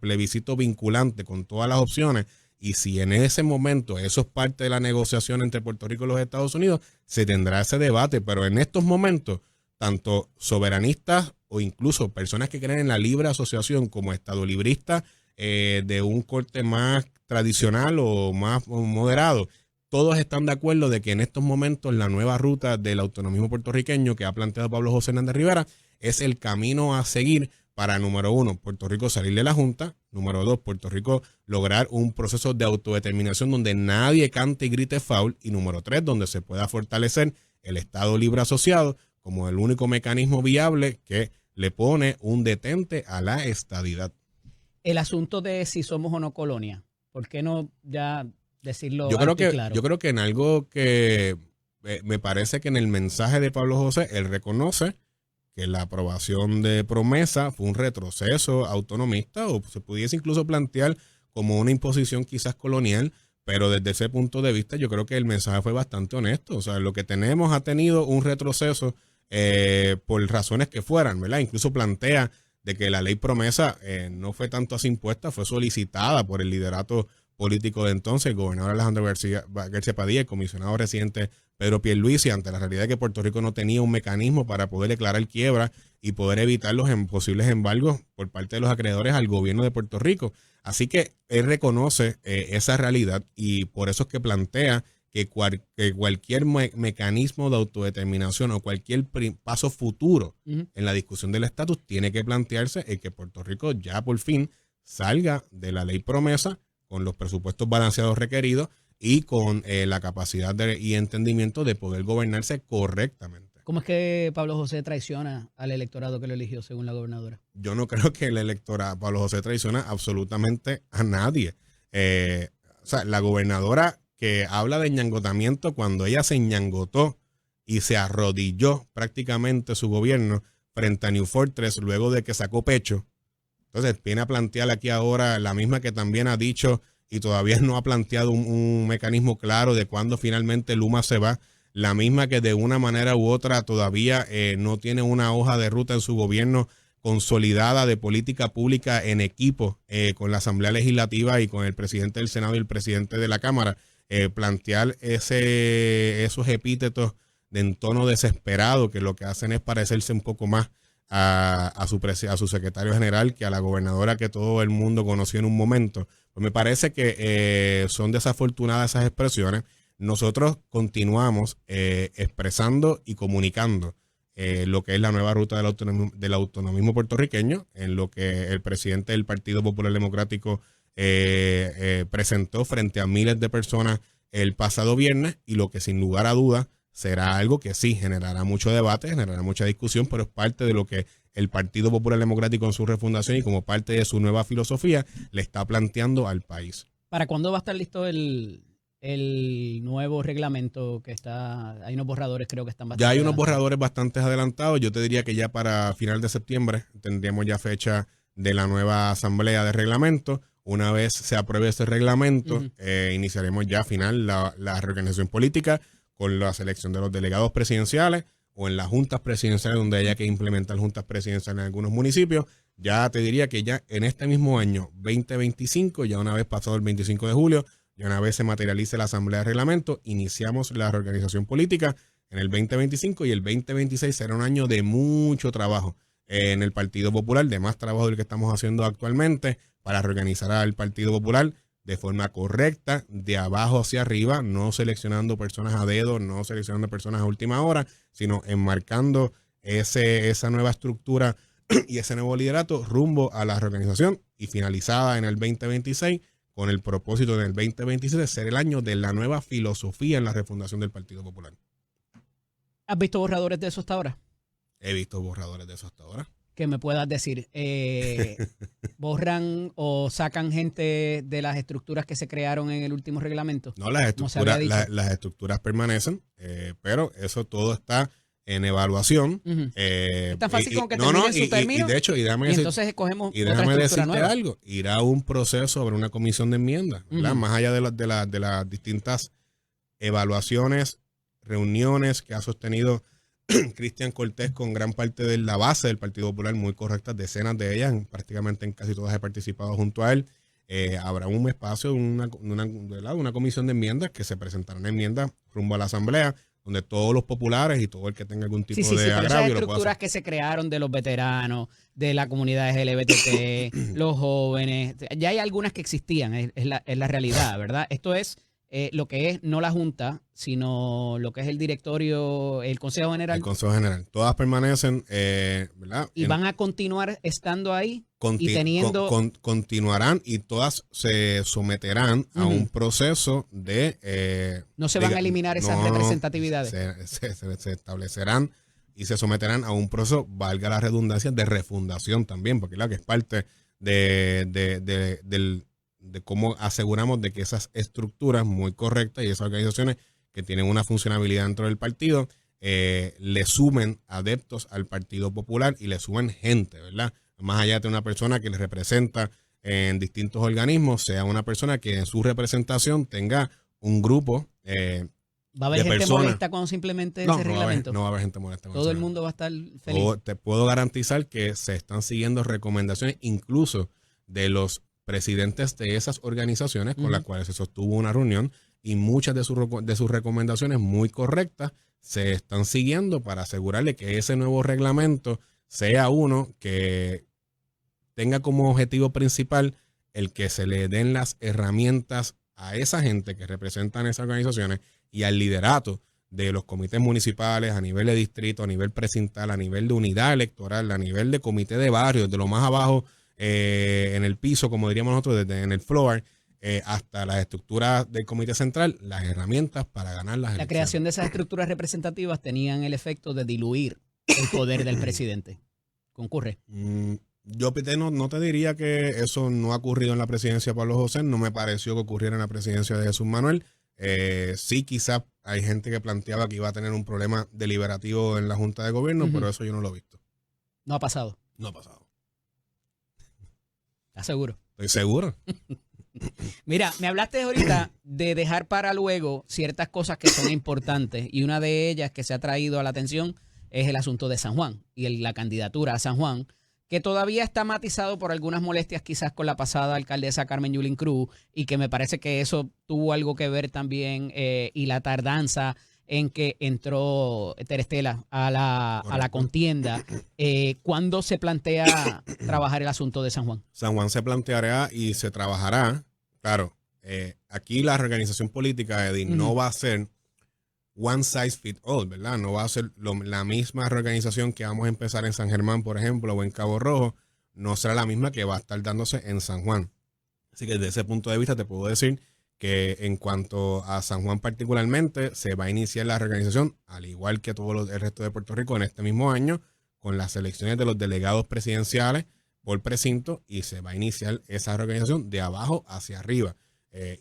plebiscito vinculante con todas las opciones, y si en ese momento eso es parte de la negociación entre Puerto Rico y los Estados Unidos, se tendrá ese debate. Pero en estos momentos, tanto soberanistas o incluso personas que creen en la libre asociación como estadolibristas de un corte más tradicional o más moderado, todos están de acuerdo de que en estos momentos la nueva ruta del autonomismo puertorriqueño que ha planteado Pablo José Hernández Rivera es el camino a seguir para, número uno, Puerto Rico salir de la Junta, número dos, Puerto Rico lograr un proceso de autodeterminación donde nadie cante y grite foul, y número tres, donde se pueda fortalecer el Estado Libre Asociado como el único mecanismo viable que le pone un detente a la estadidad. El asunto de si somos o no colonia, ¿por qué no ya decirlo claro? Yo creo que en algo que me parece que en el mensaje de Pablo José, él reconoce que la aprobación de Promesa fue un retroceso autonomista, o se pudiese incluso plantear como una imposición quizás colonial, pero desde ese punto de vista yo creo que el mensaje fue bastante honesto. O sea, lo que tenemos ha tenido un retroceso por razones que fueran, ¿verdad? Incluso plantea de que la ley Promesa no fue tanto así impuesta, fue solicitada por el liderato político de entonces, el gobernador Alejandro García Padilla, el comisionado residente Pedro Pierluisi, ante la realidad de que Puerto Rico no tenía un mecanismo para poder declarar quiebra y poder evitar los posibles embargos por parte de los acreedores al gobierno de Puerto Rico. Así que él reconoce esa realidad, y por eso es que plantea que cualquier mecanismo de autodeterminación o cualquier paso futuro en la discusión del estatus tiene que plantearse el que Puerto Rico ya por fin salga de la ley Promesa con los presupuestos balanceados requeridos y con la capacidad y entendimiento de poder gobernarse correctamente. ¿Cómo es que Pablo José traiciona al electorado que lo eligió, según la gobernadora? Yo no creo que el electorado, Pablo José, traiciona absolutamente a nadie. O sea, la gobernadora que habla de ñangotamiento, cuando ella se ñangotó y se arrodilló prácticamente su gobierno frente a New Fortress luego de que sacó pecho. Entonces viene a plantear aquí ahora la misma que también ha dicho y todavía no ha planteado un mecanismo claro de cuándo finalmente Luma se va. La misma que de una manera u otra todavía no tiene una hoja de ruta en su gobierno consolidada de política pública en equipo con la Asamblea Legislativa y con el presidente del Senado y el presidente de la Cámara. Plantear esos epítetos de en tono desesperado que lo que hacen es parecerse un poco más a su secretario general que a la gobernadora que todo el mundo conoció en un momento. Pues me parece que son desafortunadas esas expresiones. Nosotros continuamos expresando y comunicando lo que es la nueva ruta del autonomismo puertorriqueño, en lo que el presidente del Partido Popular Democrático presentó frente a miles de personas el pasado viernes, y lo que sin lugar a dudas será algo que sí generará mucho debate, generará mucha discusión, pero es parte de lo que el Partido Popular Democrático en su refundación y como parte de su nueva filosofía le está planteando al país. ¿Para cuándo va a estar listo el nuevo reglamento que está? Hay unos borradores, creo que están bastante. Ya hay unos borradores bastante adelantados. Yo te diría que ya para final de septiembre tendríamos ya fecha de la nueva asamblea de reglamento. Una vez se apruebe ese reglamento, iniciaremos ya final la reorganización política con la selección de los delegados presidenciales o en las juntas presidenciales donde haya que implementar juntas presidenciales en algunos municipios. Ya te diría que ya en este mismo año 2025, ya una vez pasado el 25 de julio, ya una vez se materialice la asamblea de reglamento, iniciamos la reorganización política en el 2025 y el 2026 será un año de mucho trabajo en el Partido Popular, de más trabajo del que estamos haciendo actualmente para reorganizar al Partido Popular de forma correcta, de abajo hacia arriba, no seleccionando personas a dedo, no seleccionando personas a última hora, sino enmarcando esa nueva estructura y ese nuevo liderato rumbo a la reorganización y finalizada en el 2026 con el propósito en el 2027 de ser el año de la nueva filosofía en la refundación del Partido Popular. ¿Has visto borradores de eso hasta ahora? He visto borradores de eso hasta ahora. Que me puedas decir, ¿borran o sacan gente de las estructuras que se crearon en el último reglamento? No, las estructuras permanecen, pero eso todo está en evaluación. Es tan fácil como que terminen su término. Y de hecho, entonces escogemos otra estructura nueva. Algo, irá un proceso sobre una comisión de enmiendas, ¿verdad? Más allá de las distintas evaluaciones, reuniones que ha sostenido Cristian Cortés con gran parte de la base del Partido Popular, muy correctas, decenas de ellas, prácticamente en casi todas he participado junto a él. Habrá un espacio, una comisión de enmiendas que se presentarán enmiendas rumbo a la asamblea, donde todos los populares y todo el que tenga algún tipo de agravio. Esas estructuras que se crearon de los veteranos, de la comunidad LGBT, los jóvenes, ya hay algunas que existían, es la realidad, ¿verdad? Esto es lo que es no la Junta, sino lo que es el directorio, el Consejo General. El Consejo General. Todas permanecen, ¿verdad? Y van a continuar estando ahí y teniendo... Continuarán y todas se someterán a un proceso de... no se van a eliminar esas representatividades. Se establecerán y se someterán a un proceso, valga la redundancia, de refundación también, porque claro que es parte de cómo aseguramos de que esas estructuras muy correctas y esas organizaciones que tienen una funcionabilidad dentro del partido le sumen adeptos al Partido Popular y le sumen gente, ¿verdad? Más allá de una persona que les representa en distintos organismos, sea una persona que en su representación tenga un grupo ¿Va a haber gente molesta con simplemente ese reglamento? No va a haber gente molesta. Todo el mundo va a estar feliz. Te puedo garantizar que se están siguiendo recomendaciones incluso de los presidentes de esas organizaciones con las cuales se sostuvo una reunión, y muchas de sus recomendaciones muy correctas se están siguiendo para asegurarle que ese nuevo reglamento sea uno que tenga como objetivo principal el que se le den las herramientas a esa gente que representan esas organizaciones y al liderato de los comités municipales a nivel de distrito, a nivel precintal, a nivel de unidad electoral, a nivel de comité de barrio, de lo más abajo en el piso, como diríamos nosotros, desde en el floor, hasta las estructuras del comité central, las herramientas para ganar las elecciones. La creación de esas estructuras representativas tenían el efecto de diluir el poder del presidente. ¿Concurre? Yo, Peter, no te diría que eso no ha ocurrido en la presidencia de Pablo José. No me pareció que ocurriera en la presidencia de Jesús Manuel. Sí, quizás hay gente que planteaba que iba a tener un problema deliberativo en la Junta de Gobierno, pero eso yo no lo he visto. No ha pasado. No ha pasado. ¿Estás seguro? Estoy seguro. Mira, me hablaste ahorita de dejar para luego ciertas cosas que son importantes y una de ellas que se ha traído a la atención es el asunto de San Juan y la candidatura a San Juan, que todavía está matizado por algunas molestias quizás con la pasada alcaldesa Carmen Yulín Cruz y que me parece que eso tuvo algo que ver también y la tardanza en que entró Terestela a la contienda. ¿Cuándo se plantea trabajar el asunto de San Juan? San Juan se planteará y se trabajará. Claro, aquí la organización política, Eddie, no va a ser one size fit all, ¿verdad? No va a ser la misma organización que vamos a empezar en San Germán, por ejemplo, o en Cabo Rojo, no será la misma que va a estar dándose en San Juan. Así que desde ese punto de vista te puedo decir que en cuanto a San Juan particularmente, se va a iniciar la reorganización, al igual que todo el resto de Puerto Rico en este mismo año, con las elecciones de los delegados presidenciales por precinto, y se va a iniciar esa reorganización de abajo hacia arriba.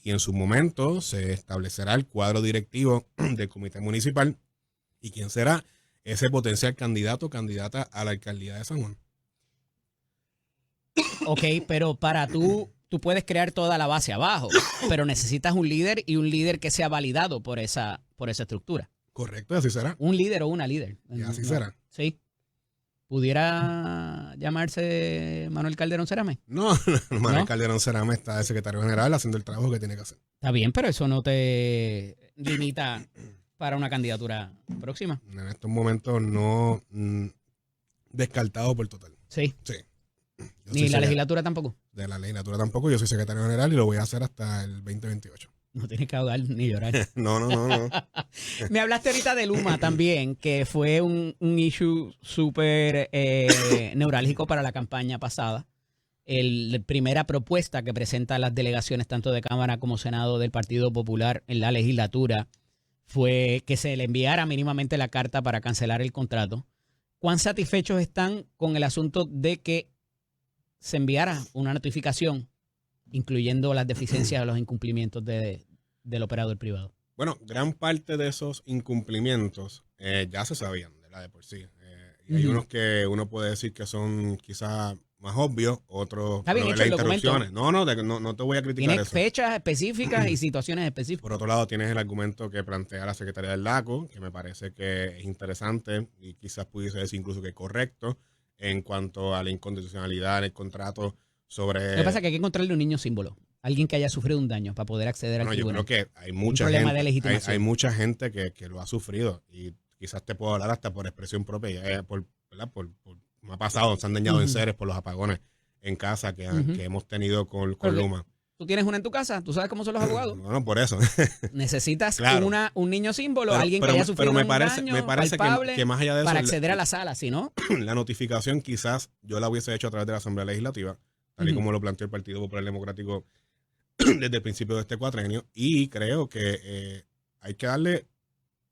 Y en su momento se establecerá el cuadro directivo del comité municipal y quién será ese potencial candidato o candidata a la alcaldía de San Juan. Ok, pero para tú puedes crear toda la base abajo, pero necesitas un líder y un líder que sea validado por esa estructura. Correcto, así será. Un líder o una líder. Y así será. Sí. ¿Pudiera llamarse Manuel Calderón Cerame? No, Manuel Calderón Cerame está de secretario general haciendo el trabajo que tiene que hacer. Está bien, pero eso no te limita para una candidatura próxima. En estos momentos no descartado por total. Sí. Sí. Ni la legislatura tampoco. De la legislatura tampoco. Yo soy secretario general y lo voy a hacer hasta el 2028. No tienes que ahogar ni llorar. No. Me hablaste ahorita de Luma también, que fue un issue súper neurálgico para la campaña pasada. La primera propuesta que presentan las delegaciones tanto de Cámara como Senado del Partido Popular en la legislatura fue que se le enviara mínimamente la carta para cancelar el contrato. ¿Cuán satisfechos están con el asunto de que se enviara una notificación incluyendo las deficiencias o los incumplimientos del operador privado? Bueno, gran parte de esos incumplimientos ya se sabían de por sí. Y hay unos que uno puede decir que son quizás más obvios, otros las interrupciones. No te voy a criticar Tiene eso. fechas específicas y situaciones específicas. Por otro lado, tienes el argumento que plantea la Secretaría del DACO, que me parece que es interesante y quizás pudiese decir incluso que es correcto en cuanto a la inconstitucionalidad del contrato sobre... Lo que pasa es que hay que encontrarle un niño símbolo, alguien que haya sufrido un daño para poder acceder al tribunal. Yo creo que hay mucha problema gente, de legitimación. hay mucha gente que lo ha sufrido y quizás te puedo hablar hasta por expresión propia. Me ha pasado, se han dañado enseres por los apagones en casa que hemos tenido con Luma. ¿Tú tienes una en tu casa? ¿Tú sabes cómo son los abogados? No, por eso. Necesitas un niño símbolo, alguien que haya sufrido un daño palpable que más allá de eso, para acceder a la sala, si no... La notificación quizás yo la hubiese hecho a través de la Asamblea Legislativa, tal y como lo planteó el Partido Popular Democrático desde el principio de este cuatrenio, y creo que hay que darle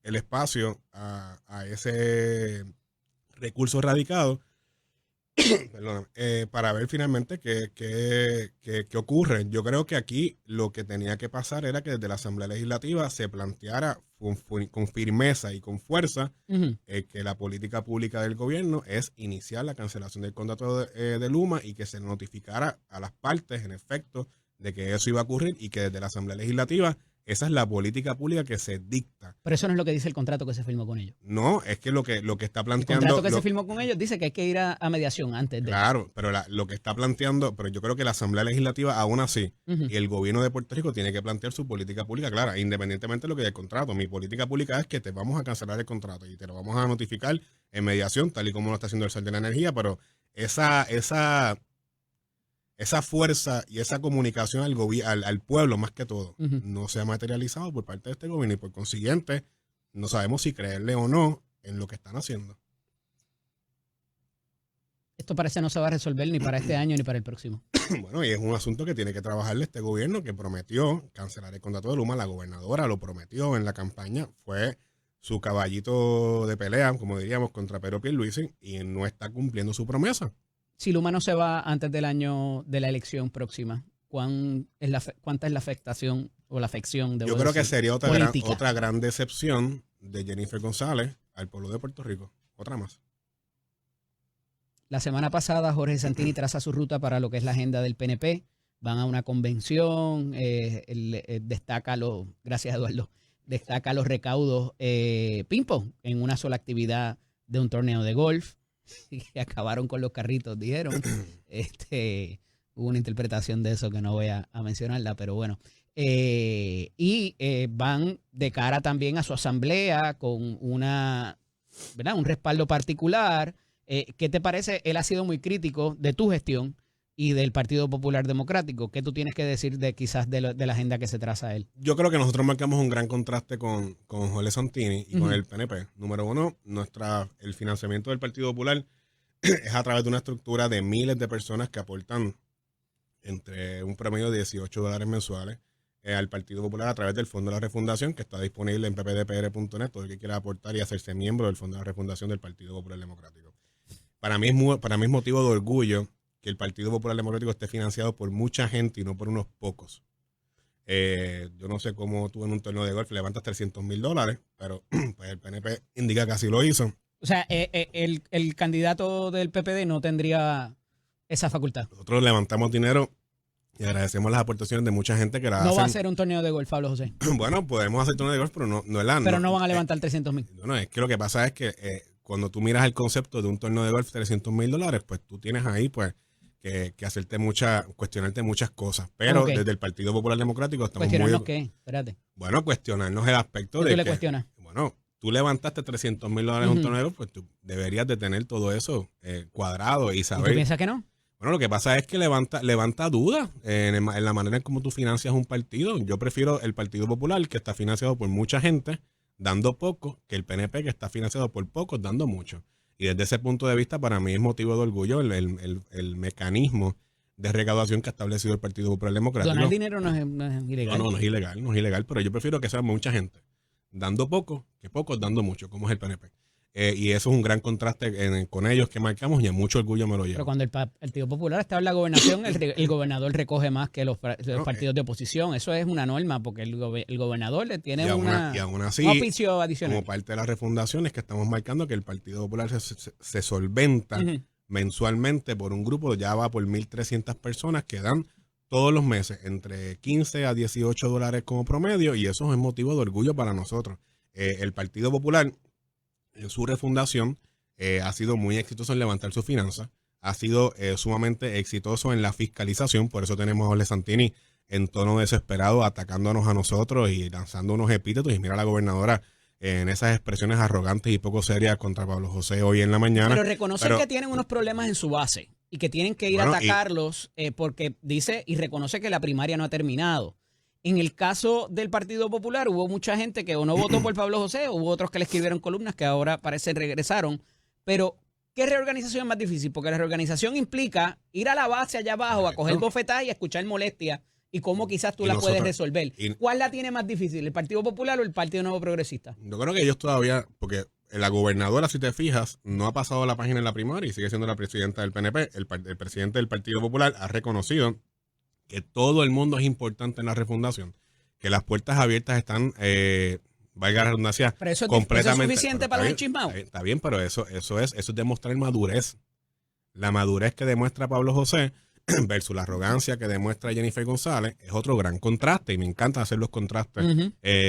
el espacio a ese recurso radicado para ver finalmente qué ocurre. Yo creo que aquí lo que tenía que pasar era que desde la Asamblea Legislativa se planteara con firmeza y con fuerza que la política pública del gobierno es iniciar la cancelación del contrato de Luma y que se notificara a las partes, en efecto, de que eso iba a ocurrir y que desde la Asamblea Legislativa esa es la política pública que se dicta. Pero eso no es lo que dice el contrato que se firmó con ellos. No, es que lo que está planteando... El contrato que se firmó con ellos dice que hay que ir a mediación antes de... Claro, pero lo que está planteando... Pero yo creo que la Asamblea Legislativa aún así y el gobierno de Puerto Rico tiene que plantear su política pública clara, independientemente de lo que haya el contrato. Mi política pública es que te vamos a cancelar el contrato y te lo vamos a notificar en mediación, tal y como lo está haciendo el SAR de la Energía, pero esa fuerza y esa comunicación al pueblo, más que todo, no se ha materializado por parte de este gobierno y por consiguiente no sabemos si creerle o no en lo que están haciendo. Esto parece no se va a resolver ni para este año ni para el próximo. Bueno, y es un asunto que tiene que trabajarle este gobierno que prometió cancelar el contrato de Luma. La gobernadora lo prometió en la campaña, fue su caballito de pelea, como diríamos, contra Pedro Pierluisi, y no está cumpliendo su promesa. Si Luma no se va antes del año de la elección próxima, ¿cuánta es la afectación o la afección. Yo creo que sería otra gran decepción de Jennifer González al pueblo de Puerto Rico. Otra más. La semana pasada Jorge Santini traza su ruta para lo que es la agenda del PNP. Van a una convención, destaca gracias Eduardo, destaca los recaudos ping-pong en una sola actividad de un torneo de golf. Y acabaron con los carritos, dijeron. Hubo una interpretación de eso que no voy a mencionarla, pero bueno. Van de cara también a su asamblea con ¿verdad? Un respaldo particular. ¿Qué te parece? Él ha sido muy crítico de tu gestión y del Partido Popular Democrático. ¿Qué tú tienes que decir quizás de la agenda que se traza él? Yo creo que nosotros marcamos un gran contraste con Jorge Santini y con el PNP. Número uno, el financiamiento del Partido Popular es a través de una estructura de miles de personas que aportan entre un promedio de $18 mensuales al Partido Popular a través del Fondo de la Refundación, que está disponible en ppdpr.net, todo el que quiera aportar y hacerse miembro del Fondo de la Refundación del Partido Popular Democrático. Para mí es motivo de orgullo que el Partido Popular Democrático esté financiado por mucha gente y no por unos pocos. Yo no sé cómo tú en un torneo de golf levantas $300,000, pero pues el PNP indica que así lo hizo. O sea, el candidato del PPD no tendría esa facultad. Nosotros levantamos dinero y agradecemos las aportaciones de mucha gente que No va a ser un torneo de golf, Pablo José. Bueno, podemos hacer torneo de golf, pero no es la... Pero no van a levantar 300,000. No, es que lo que pasa es que cuando tú miras el concepto de un torneo de golf $300,000, pues tú tienes ahí pues que hacerte cuestionarte muchas cosas. Pero desde el Partido Popular Democrático estamos ¿Cuestionarnos qué? Espérate. Bueno, cuestionarnos el aspecto ¿Qué de tú le cuestionas? Bueno, tú levantaste $300,000 en un torneo de golf, pues tú deberías de tener todo eso cuadrado y saber... ¿Y tú piensas que no? Bueno, lo que pasa es que levanta dudas en la manera en cómo tú financias un partido. Yo prefiero el Partido Popular, que está financiado por mucha gente, dando poco, que el PNP, que está financiado por pocos, dando mucho. Y desde ese punto de vista, para mí es motivo de orgullo el mecanismo de recaudación que ha establecido el Partido Popular Democrático. Donar dinero no es ilegal. No es ilegal, pero yo prefiero que sea mucha gente dando poco que pocos dando mucho, como es el PNP. Y eso es un gran contraste con ellos que marcamos y a mucho orgullo me lo llevo. Pero cuando el Partido Popular está en la gobernación, el gobernador recoge más que los partidos de oposición. Eso es una norma porque el gobernador le tiene un oficio adicional. Como parte de la refundación es que estamos marcando que el Partido Popular se solventa mensualmente por un grupo, ya va por 1,300 personas que dan todos los meses entre $15 a $18 como promedio y eso es motivo de orgullo para nosotros. El Partido Popular en su refundación ha sido muy exitoso en levantar sus finanzas, ha sido sumamente exitoso en la fiscalización, por eso tenemos a Jorge Santini en tono desesperado atacándonos a nosotros y lanzando unos epítetos y mira a la gobernadora en esas expresiones arrogantes y poco serias contra Pablo José hoy en la mañana. Pero reconoce que tienen unos problemas en su base y que tienen que ir a atacarlos porque dice y reconoce que la primaria no ha terminado. En el caso del Partido Popular hubo mucha gente que o no votó por Pablo José, hubo otros que le escribieron columnas que ahora parece regresaron. Pero, ¿qué reorganización es más difícil? Porque la reorganización implica ir a la base allá abajo, a coger bofetadas y a escuchar molestias y cómo quizás tú la puedes resolver. ¿Cuál la tiene más difícil, el Partido Popular o el Partido Nuevo Progresista? Yo creo que ellos todavía, porque la gobernadora, si te fijas, no ha pasado la página en la primaria y sigue siendo la presidenta del PNP. El presidente del Partido Popular ha reconocido que todo el mundo es importante en la refundación, que las puertas abiertas están, valga la redundancia, pero eso, completamente... ¿eso es suficiente para los enchismados? Está bien, pero eso es demostrar madurez. La madurez que demuestra Pablo José versus la arrogancia que demuestra Jennifer González es otro gran contraste y me encanta hacer los contrastes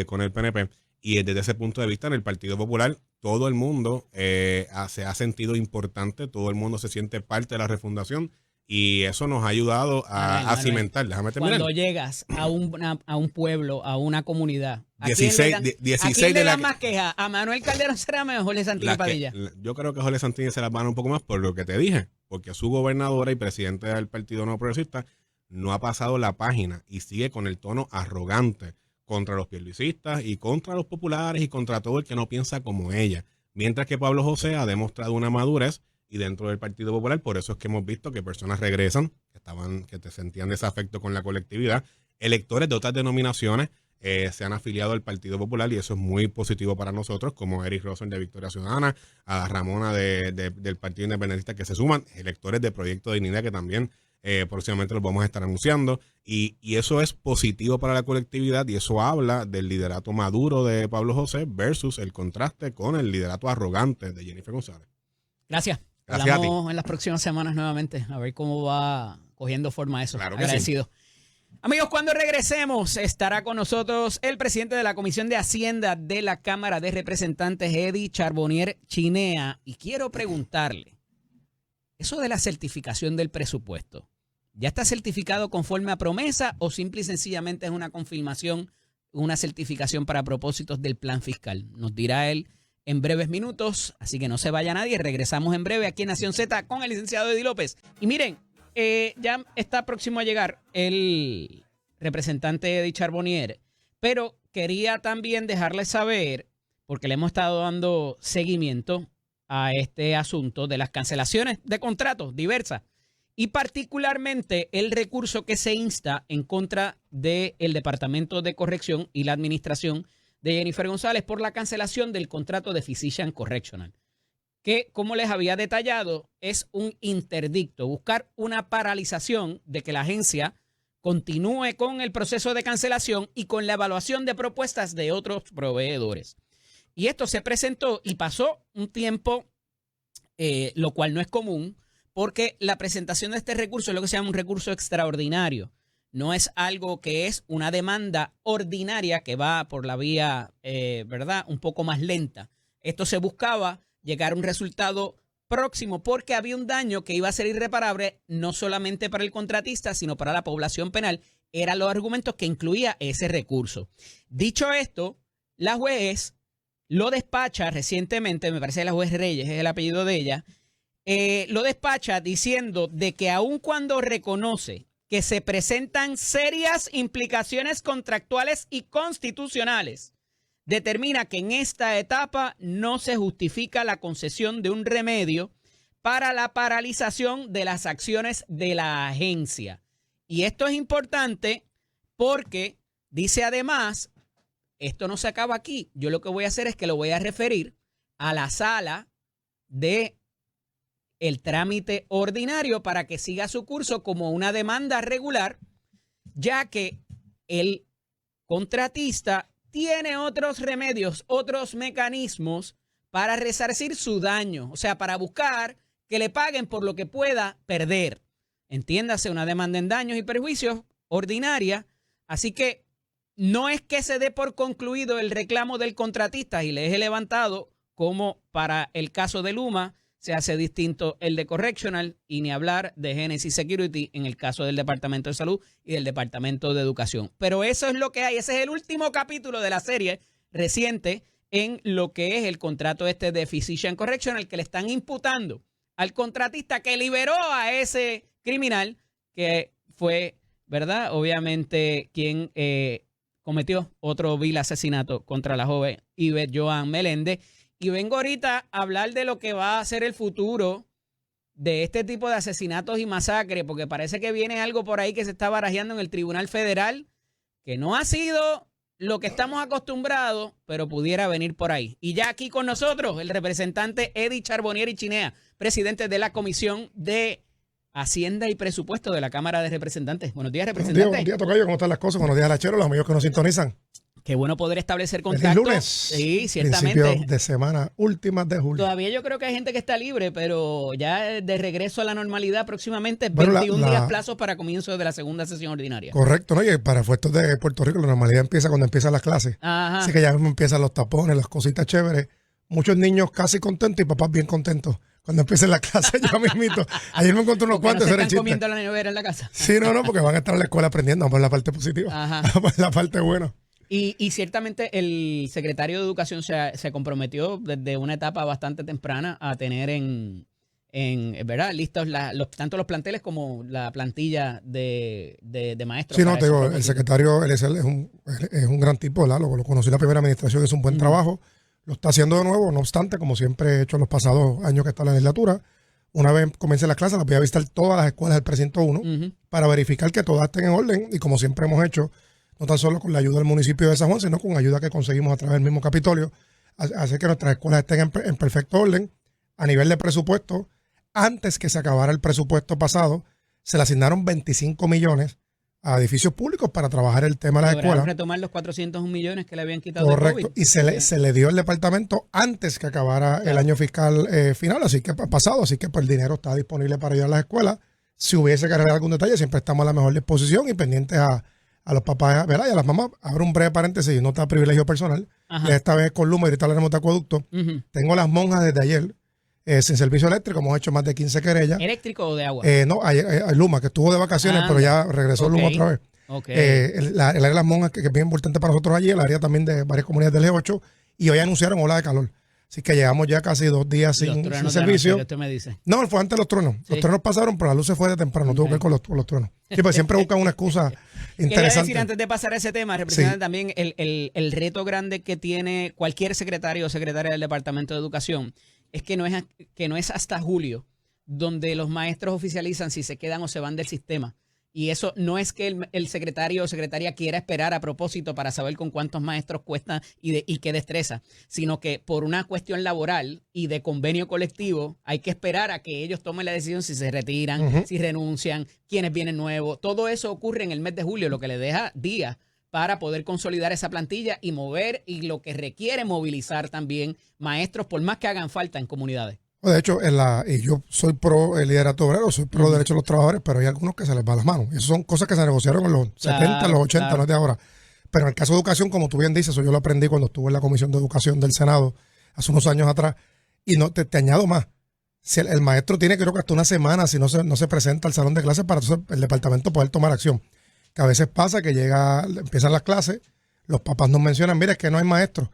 con el PNP. Y desde ese punto de vista, en el Partido Popular, todo el mundo se ha sentido importante, todo el mundo se siente parte de la refundación. Y eso nos ha ayudado a cimentar. Déjame terminar. Cuando llegas a un pueblo, a una comunidad, ¿a 16 quién le dan más queja? ¿A Manuel Calderón Cerame o a Jorge Santini Padilla? Yo creo que Jorge Santini se las van un poco más por lo que te dije, porque su gobernadora y presidente del Partido Nuevo Progresista no ha pasado la página y sigue con el tono arrogante contra los pierluisistas y contra los populares y contra todo el que no piensa como ella. Mientras que Pablo José ha demostrado una madurez y dentro del Partido Popular, por eso es que hemos visto que personas regresan, que te sentían desafecto con la colectividad, electores de otras denominaciones se han afiliado al Partido Popular y eso es muy positivo para nosotros, como Eric Rosen de Victoria Ciudadana, a Ramona del Partido Independentista que se suman, electores de Proyecto de Dignidad que también próximamente los vamos a estar anunciando. Y eso es positivo para la colectividad y eso habla del liderato maduro de Pablo José versus el contraste con el liderato arrogante de Jennifer González. Gracias. Gracias a ti. Hablamos en las próximas semanas nuevamente, a ver cómo va cogiendo forma eso. Claro que Agradecido. sí. Amigos, cuando regresemos estará con nosotros el presidente de la Comisión de Hacienda de la Cámara de Representantes, Eddie Charbonnier Chinea, y quiero preguntarle, eso de la certificación del presupuesto, ¿ya está certificado conforme a promesa o simple y sencillamente es una confirmación, una certificación para propósitos del plan fiscal? Nos dirá él en breves minutos, así que no se vaya nadie. Regresamos en breve aquí en Nación Z con el licenciado Eddie López. Y miren, ya está próximo a llegar el representante Eddie Charbonnier, pero quería también dejarles saber, porque le hemos estado dando seguimiento a este asunto de las cancelaciones de contratos diversas y particularmente el recurso que se insta en contra del Departamento de Corrección y la administración de Jennifer González por la cancelación del contrato de Physician Correctional, que, como les había detallado, es un interdicto, buscar una paralización de que la agencia continúe con el proceso de cancelación y con la evaluación de propuestas de otros proveedores. Y esto se presentó y pasó un tiempo, lo cual no es común, porque la presentación de este recurso es lo que se llama un recurso extraordinario. No es algo que es una demanda ordinaria que va por la vía, ¿verdad?, un poco más lenta. Esto se buscaba llegar a un resultado próximo porque había un daño que iba a ser irreparable no solamente para el contratista, sino para la población penal. Eran los argumentos que incluía ese recurso. Dicho esto, la juez lo despacha recientemente, me parece que la juez Reyes es el apellido de ella, lo despacha diciendo de que aun cuando reconoce que se presentan serias implicaciones contractuales y constitucionales, determina que en esta etapa no se justifica la concesión de un remedio para la paralización de las acciones de la agencia. Y esto es importante porque dice además, esto no se acaba aquí. Yo lo que voy a hacer es que lo voy a referir a la sala de el trámite ordinario para que siga su curso como una demanda regular, ya que el contratista tiene otros remedios, otros mecanismos para resarcir su daño, o sea, para buscar que le paguen por lo que pueda perder. Entiéndase, una demanda en daños y perjuicios ordinaria. Así que no es que se dé por concluido el reclamo del contratista y le he levantado como para el caso de Luma se hace distinto el de Correctional y ni hablar de Genesis Security en el caso del Departamento de Salud y del Departamento de Educación. Pero eso es lo que hay. Ese es el último capítulo de la serie reciente en lo que es el contrato este de Physician Correctional que le están imputando al contratista que liberó a ese criminal que fue, ¿verdad?, obviamente quien cometió otro vil asesinato contra la joven Ivette Joan Meléndez. Y vengo ahorita a hablar de lo que va a ser el futuro de este tipo de asesinatos y masacres, porque parece que viene algo por ahí que se está barajeando en el Tribunal Federal, que no ha sido lo que estamos acostumbrados, pero pudiera venir por ahí. Y ya aquí con nosotros el representante Eddie Charbonnier Chinea, presidente de la Comisión de Hacienda y Presupuesto de la Cámara de Representantes. Buenos días, representante. Buenos días, tocayo. ¿Cómo están las cosas? Buenos días, Lachero, los amigos que nos sintonizan. Qué bueno poder establecer contacto. El lunes. Sí, ciertamente. Principio de semana, últimas de julio. Todavía yo creo que hay gente que está libre, pero ya de regreso a la normalidad próximamente 21 días plazos para comienzo de la segunda sesión ordinaria. Correcto, ¿no? Y para efectos de Puerto Rico, la normalidad empieza cuando empiezan las clases. Ajá. Así que ya mismo empiezan los tapones, las cositas chéveres. Muchos niños casi contentos y papás bien contentos. Cuando empiecen las clases ya mismito. Ayer me encontré unos cuantos. ¿No se están comiendo la nevera en la casa? Sí, no, porque van a estar en la escuela aprendiendo. Vamos a ver la parte positiva. Ajá. Vamos a ver la parte buena. Y ciertamente el secretario de Educación se comprometió desde una etapa bastante temprana a tener en ¿verdad?, listos tanto los planteles como la plantilla de maestros. Sí, no, te digo, el secretario es un gran tipo, ¿verdad? Lo conocí en la primera administración, es un buen trabajo. Lo está haciendo de nuevo, no obstante, como siempre he hecho en los pasados años que está en la legislatura. Una vez comience las clases, las voy a visitar todas las escuelas del precinto 1 para verificar que todas estén en orden y como siempre hemos hecho, no tan solo con la ayuda del municipio de San Juan, sino con ayuda que conseguimos a través del mismo Capitolio, hacer que nuestras escuelas estén en perfecto orden. A nivel de presupuesto, antes que se acabara el presupuesto pasado, se le asignaron 25 millones a edificios públicos para trabajar el tema de las Lograron escuelas. retomar los 401 millones que le habían quitado Correcto. de COVID. Y se le dio el departamento antes que acabara el año fiscal final, así que pasado, así que pues, el dinero está disponible para ayudar a las escuelas. Si hubiese que arreglar algún detalle, siempre estamos a la mejor disposición y pendientes a los papás, ¿verdad? Y a las mamás. Abro un breve paréntesis, no está privilegio personal. Ajá. Y esta vez con Luma, ahorita hablaremos de acueducto. Ujú. Tengo las monjas desde ayer sin servicio eléctrico, hemos hecho más de 15 querellas. ¿Eléctrico o de agua? No, Luma, que estuvo de vacaciones, pero ya regresó Luma otra vez. Ok. El área de las monjas, que es bien importante para nosotros allí, el área también de varias comunidades del G8, y hoy anunciaron ola de calor. Así que llevamos ya casi 2 días Los sin truenos de servicio. anoche que usted me dice. No, fue antes de los truenos. Los Sí. truenos pasaron, pero la luz se fue de temprano, tuvo que ver con los truenos. Sí, pues siempre buscan una excusa Quería interesante. decir antes de pasar a ese tema, representante, también el reto grande que tiene cualquier secretario o secretaria del Departamento de Educación es que no es hasta julio donde los maestros oficializan si se quedan o se van del sistema. Y eso no es que el secretario o secretaria quiera esperar a propósito para saber con cuántos maestros cuesta y qué destreza, sino que por una cuestión laboral y de convenio colectivo hay que esperar a que ellos tomen la decisión si se retiran, si renuncian, quiénes vienen nuevos. Todo eso ocurre en el mes de julio, lo que le deja días para poder consolidar esa plantilla y mover y lo que requiere movilizar también maestros por más que hagan falta en comunidades. De hecho, y yo soy pro el liderato obrero, soy pro derechos de los trabajadores, pero hay algunos que se les va las manos. Esas son cosas que se negociaron en los 70, en los 80, no es de ahora. Pero en el caso de educación, como tú bien dices, eso yo lo aprendí cuando estuve en la Comisión de Educación del Senado hace unos años atrás. Y no te añado más. Si el maestro tiene, creo que hasta una semana, si no se presenta al salón de clases para entonces el departamento poder tomar acción. Que a veces pasa que empiezan las clases, los papás nos mencionan, mira, es que no hay maestros.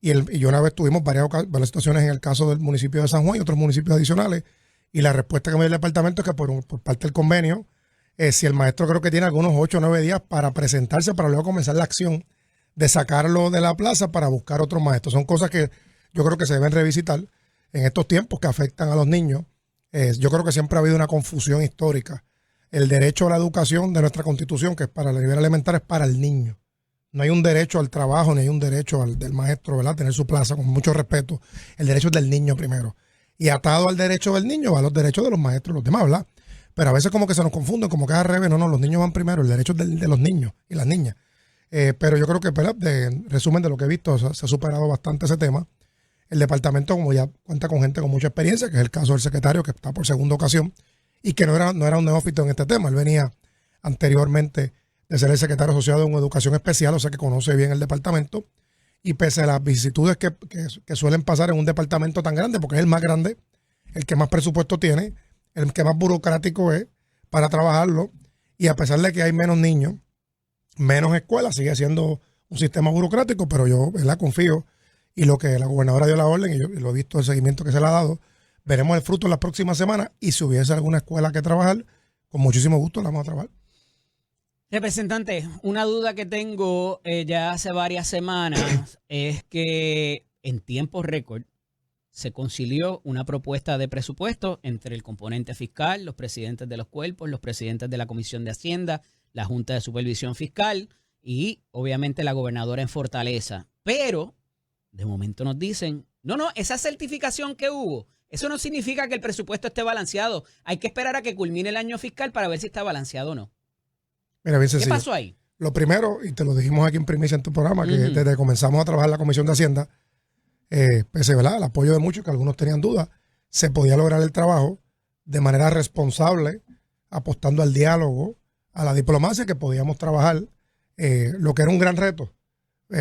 Y una vez tuvimos varias situaciones en el caso del municipio de San Juan y otros municipios adicionales. Y la respuesta que me dio el departamento es que por parte del convenio, si el maestro creo que tiene algunos 8 o 9 días para presentarse, para luego comenzar la acción de sacarlo de la plaza para buscar otros maestros. Son cosas que yo creo que se deben revisitar en estos tiempos que afectan a los niños. Yo creo que siempre ha habido una confusión histórica. El derecho a la educación de nuestra Constitución, que es para el nivel elemental, es para el niño. No hay un derecho al trabajo, ni hay un derecho del maestro, ¿verdad? Tener su plaza, con mucho respeto. El derecho es del niño primero. Y atado al derecho del niño va los derechos de los maestros, los demás, ¿verdad? Pero a veces como que se nos confunden, como que al revés. No, los niños van primero, el derecho es de los niños y las niñas. Pero yo creo que, ¿verdad? En resumen de lo que he visto, se ha superado bastante ese tema. El departamento, como ya cuenta con gente con mucha experiencia, que es el caso del secretario, que está por segunda ocasión, y que no era un neófito en este tema. Él venía anteriormente de ser el secretario asociado en educación especial, o sea que conoce bien el departamento, y pese a las vicisitudes que suelen pasar en un departamento tan grande, porque es el más grande, el que más presupuesto tiene, el que más burocrático es para trabajarlo, y a pesar de que hay menos niños, menos escuelas, sigue siendo un sistema burocrático, pero yo, ¿verdad?, confío, y lo que la gobernadora dio la orden, y yo lo he visto el seguimiento que se le ha dado, veremos el fruto en las próximas semanas, y si hubiese alguna escuela que trabajar, con muchísimo gusto la vamos a trabajar. Representante, una duda que tengo ya hace varias semanas es que en tiempo récord se concilió una propuesta de presupuesto entre el componente fiscal, los presidentes de los cuerpos, los presidentes de la Comisión de Hacienda, la Junta de Supervisión Fiscal y obviamente la gobernadora en Fortaleza. Pero de momento nos dicen, no, esa certificación que hubo, eso no significa que el presupuesto esté balanceado. Hay que esperar a que culmine el año fiscal para ver si está balanceado o no. Mira, bien ¿Qué sencillo. pasó ahí? Lo primero, y te lo dijimos aquí en primicia en tu programa, que desde que comenzamos a trabajar en la Comisión de Hacienda, pese al apoyo de muchos, que algunos tenían dudas, se podía lograr el trabajo de manera responsable, apostando al diálogo, a la diplomacia, que podíamos trabajar lo que era un gran reto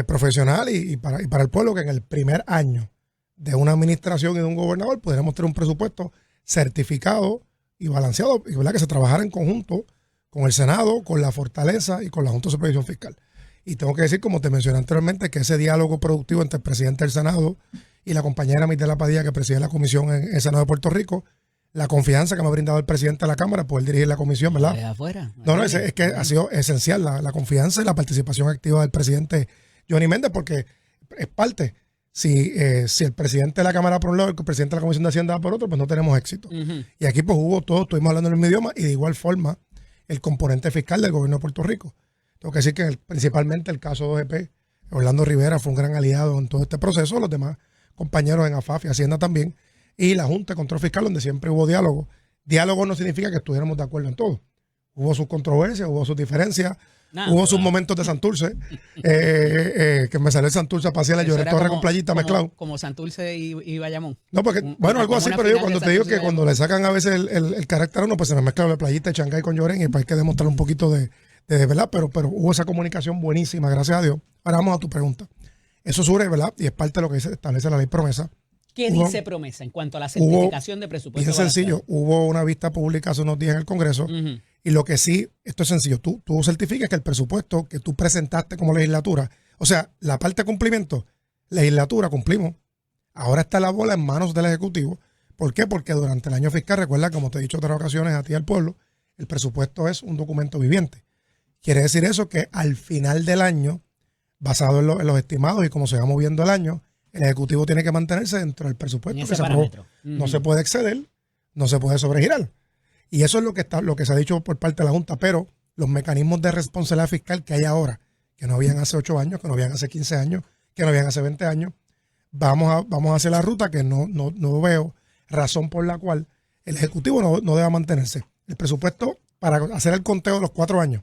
profesional y para el pueblo, que en el primer año de una administración y de un gobernador pudiéramos tener un presupuesto certificado y balanceado, y ¿verdad?, que se trabajara en conjunto con el Senado, con la Fortaleza y con la Junta de Supervisión Fiscal. Y tengo que decir, como te mencioné anteriormente, que ese diálogo productivo entre el presidente del Senado y la compañera Mitela Padilla, que preside la comisión en el Senado de Puerto Rico, la confianza que me ha brindado el presidente de la Cámara poder dirigir la comisión, ¿verdad? Afuera. No, es que ha sido esencial la confianza y la participación activa del presidente Johnny Méndez, porque es parte. Si el presidente de la Cámara por un lado y el presidente de la Comisión de Hacienda por otro, pues no tenemos éxito. Y aquí pues hubo todo, estuvimos hablando en el mismo idioma y de igual forma el componente fiscal del gobierno de Puerto Rico. Tengo que decir que principalmente el caso de OGP, Orlando Rivera fue un gran aliado en todo este proceso, los demás compañeros en AFAF y Hacienda también, y la Junta de Control Fiscal, donde siempre hubo diálogo. Diálogo no significa que estuviéramos de acuerdo en todo, hubo sus controversias, hubo sus diferencias, hubo sus momentos de Santurce, que me salió el Santurce a pasear la Lloré Torre con Playita mezclado. Como Santurce y Bayamón. No, porque, bueno, algo así, pero yo cuando te digo que cuando le sacan a veces el carácter a uno, pues se me mezcla la Playita de Chancay con Llorén y pues hay que demostrar un poquito de verdad, pero hubo esa comunicación buenísima, gracias a Dios. Ahora vamos a tu pregunta. Eso surge, ¿verdad? Y es parte de lo que establece la ley promesa. ¿Qué dice promesa en cuanto a la certificación de presupuesto? Bien sencillo, hubo una vista pública hace unos días en el Congreso y lo que sí, esto es sencillo, tú certificas que el presupuesto que tú presentaste como legislatura, o sea, la parte de cumplimiento, legislatura, cumplimos. Ahora está la bola en manos del Ejecutivo. ¿Por qué? Porque durante el año fiscal, recuerda, como te he dicho en otras ocasiones a ti y al pueblo, el presupuesto es un documento viviente. Quiere decir eso que al final del año, basado en los estimados y como se va moviendo el año, el Ejecutivo tiene que mantenerse dentro del presupuesto que se aprobó. No se puede exceder, no se puede sobregirar. Y eso es lo que se ha dicho por parte de la Junta, pero los mecanismos de responsabilidad fiscal que hay ahora, que no habían hace 8 años, que no habían hace 15 años, que no habían hace 20 años, vamos a hacer la ruta que no veo razón por la cual el Ejecutivo no deba mantenerse. El presupuesto para hacer el conteo de los 4 años,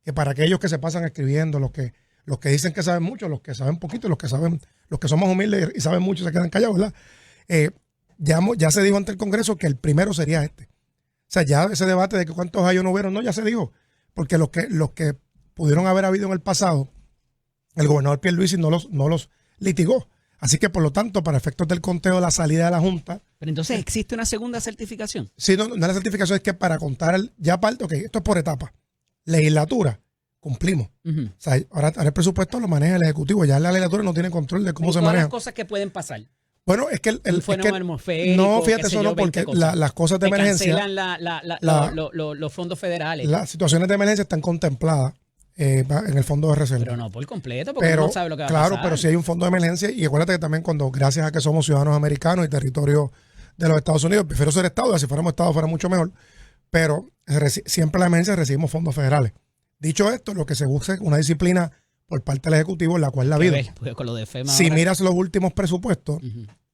que para aquellos que se pasan escribiendo, los que dicen que saben mucho, los que saben poquito, los que somos humildes y saben mucho se quedan callados, ¿verdad? Ya se dijo ante el Congreso que el primero sería este. O sea, ya ese debate de que cuántos años no hubieron, no, ya se dijo. Porque los que pudieron haber habido en el pasado, el gobernador Pierluisi no los litigó. Así que, por lo tanto, para efectos del conteo de la salida de la Junta... Pero entonces, ¿existe una segunda certificación? Sí, no es la certificación, es que para contar ok, esto es por etapa. Legislatura, cumplimos. O sea, ahora el presupuesto lo maneja el Ejecutivo. Ya la legislatura no tiene control de cómo se maneja. Las cosas que pueden pasar. Bueno, es que el fenómeno atmosférico. No, fíjate, eso no, porque las cosas de emergencia. Cancelan los fondos federales. Las situaciones de emergencia están contempladas en el fondo de reserva. Pero no por completo, porque uno no sabe lo que va a pasar. Claro, pero sí hay un fondo de emergencia. Y acuérdate que también gracias a que somos ciudadanos americanos y territorio de los Estados Unidos, prefiero ser Estado, si fuéramos Estado fuera mucho mejor. Pero siempre en la emergencia recibimos fondos federales. Dicho esto, lo que se busca es una disciplina por parte del Ejecutivo, en la cual la vida. Con lo de FEMA si ahora miras los últimos presupuestos,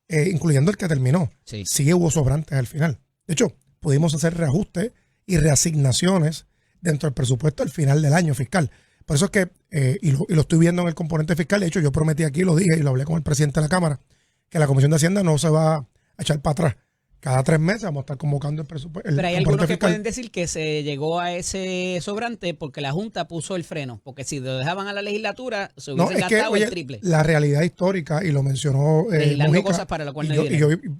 incluyendo el que terminó, sí hubo sobrantes al final. De hecho, pudimos hacer reajustes y reasignaciones dentro del presupuesto al final del año fiscal. Por eso es que, y lo estoy viendo en el componente fiscal, de hecho yo prometí aquí, lo dije y lo hablé con el presidente de la Cámara, que la Comisión de Hacienda no se va a echar para atrás. Cada 3 meses vamos a estar convocando el presupuesto. Pero hay algunos que pueden decir que se llegó a ese sobrante porque la Junta puso el freno, porque si lo dejaban a la legislatura se hubiese gastado el triple. La realidad histórica, y lo mencionó Mujica, cosas para la cual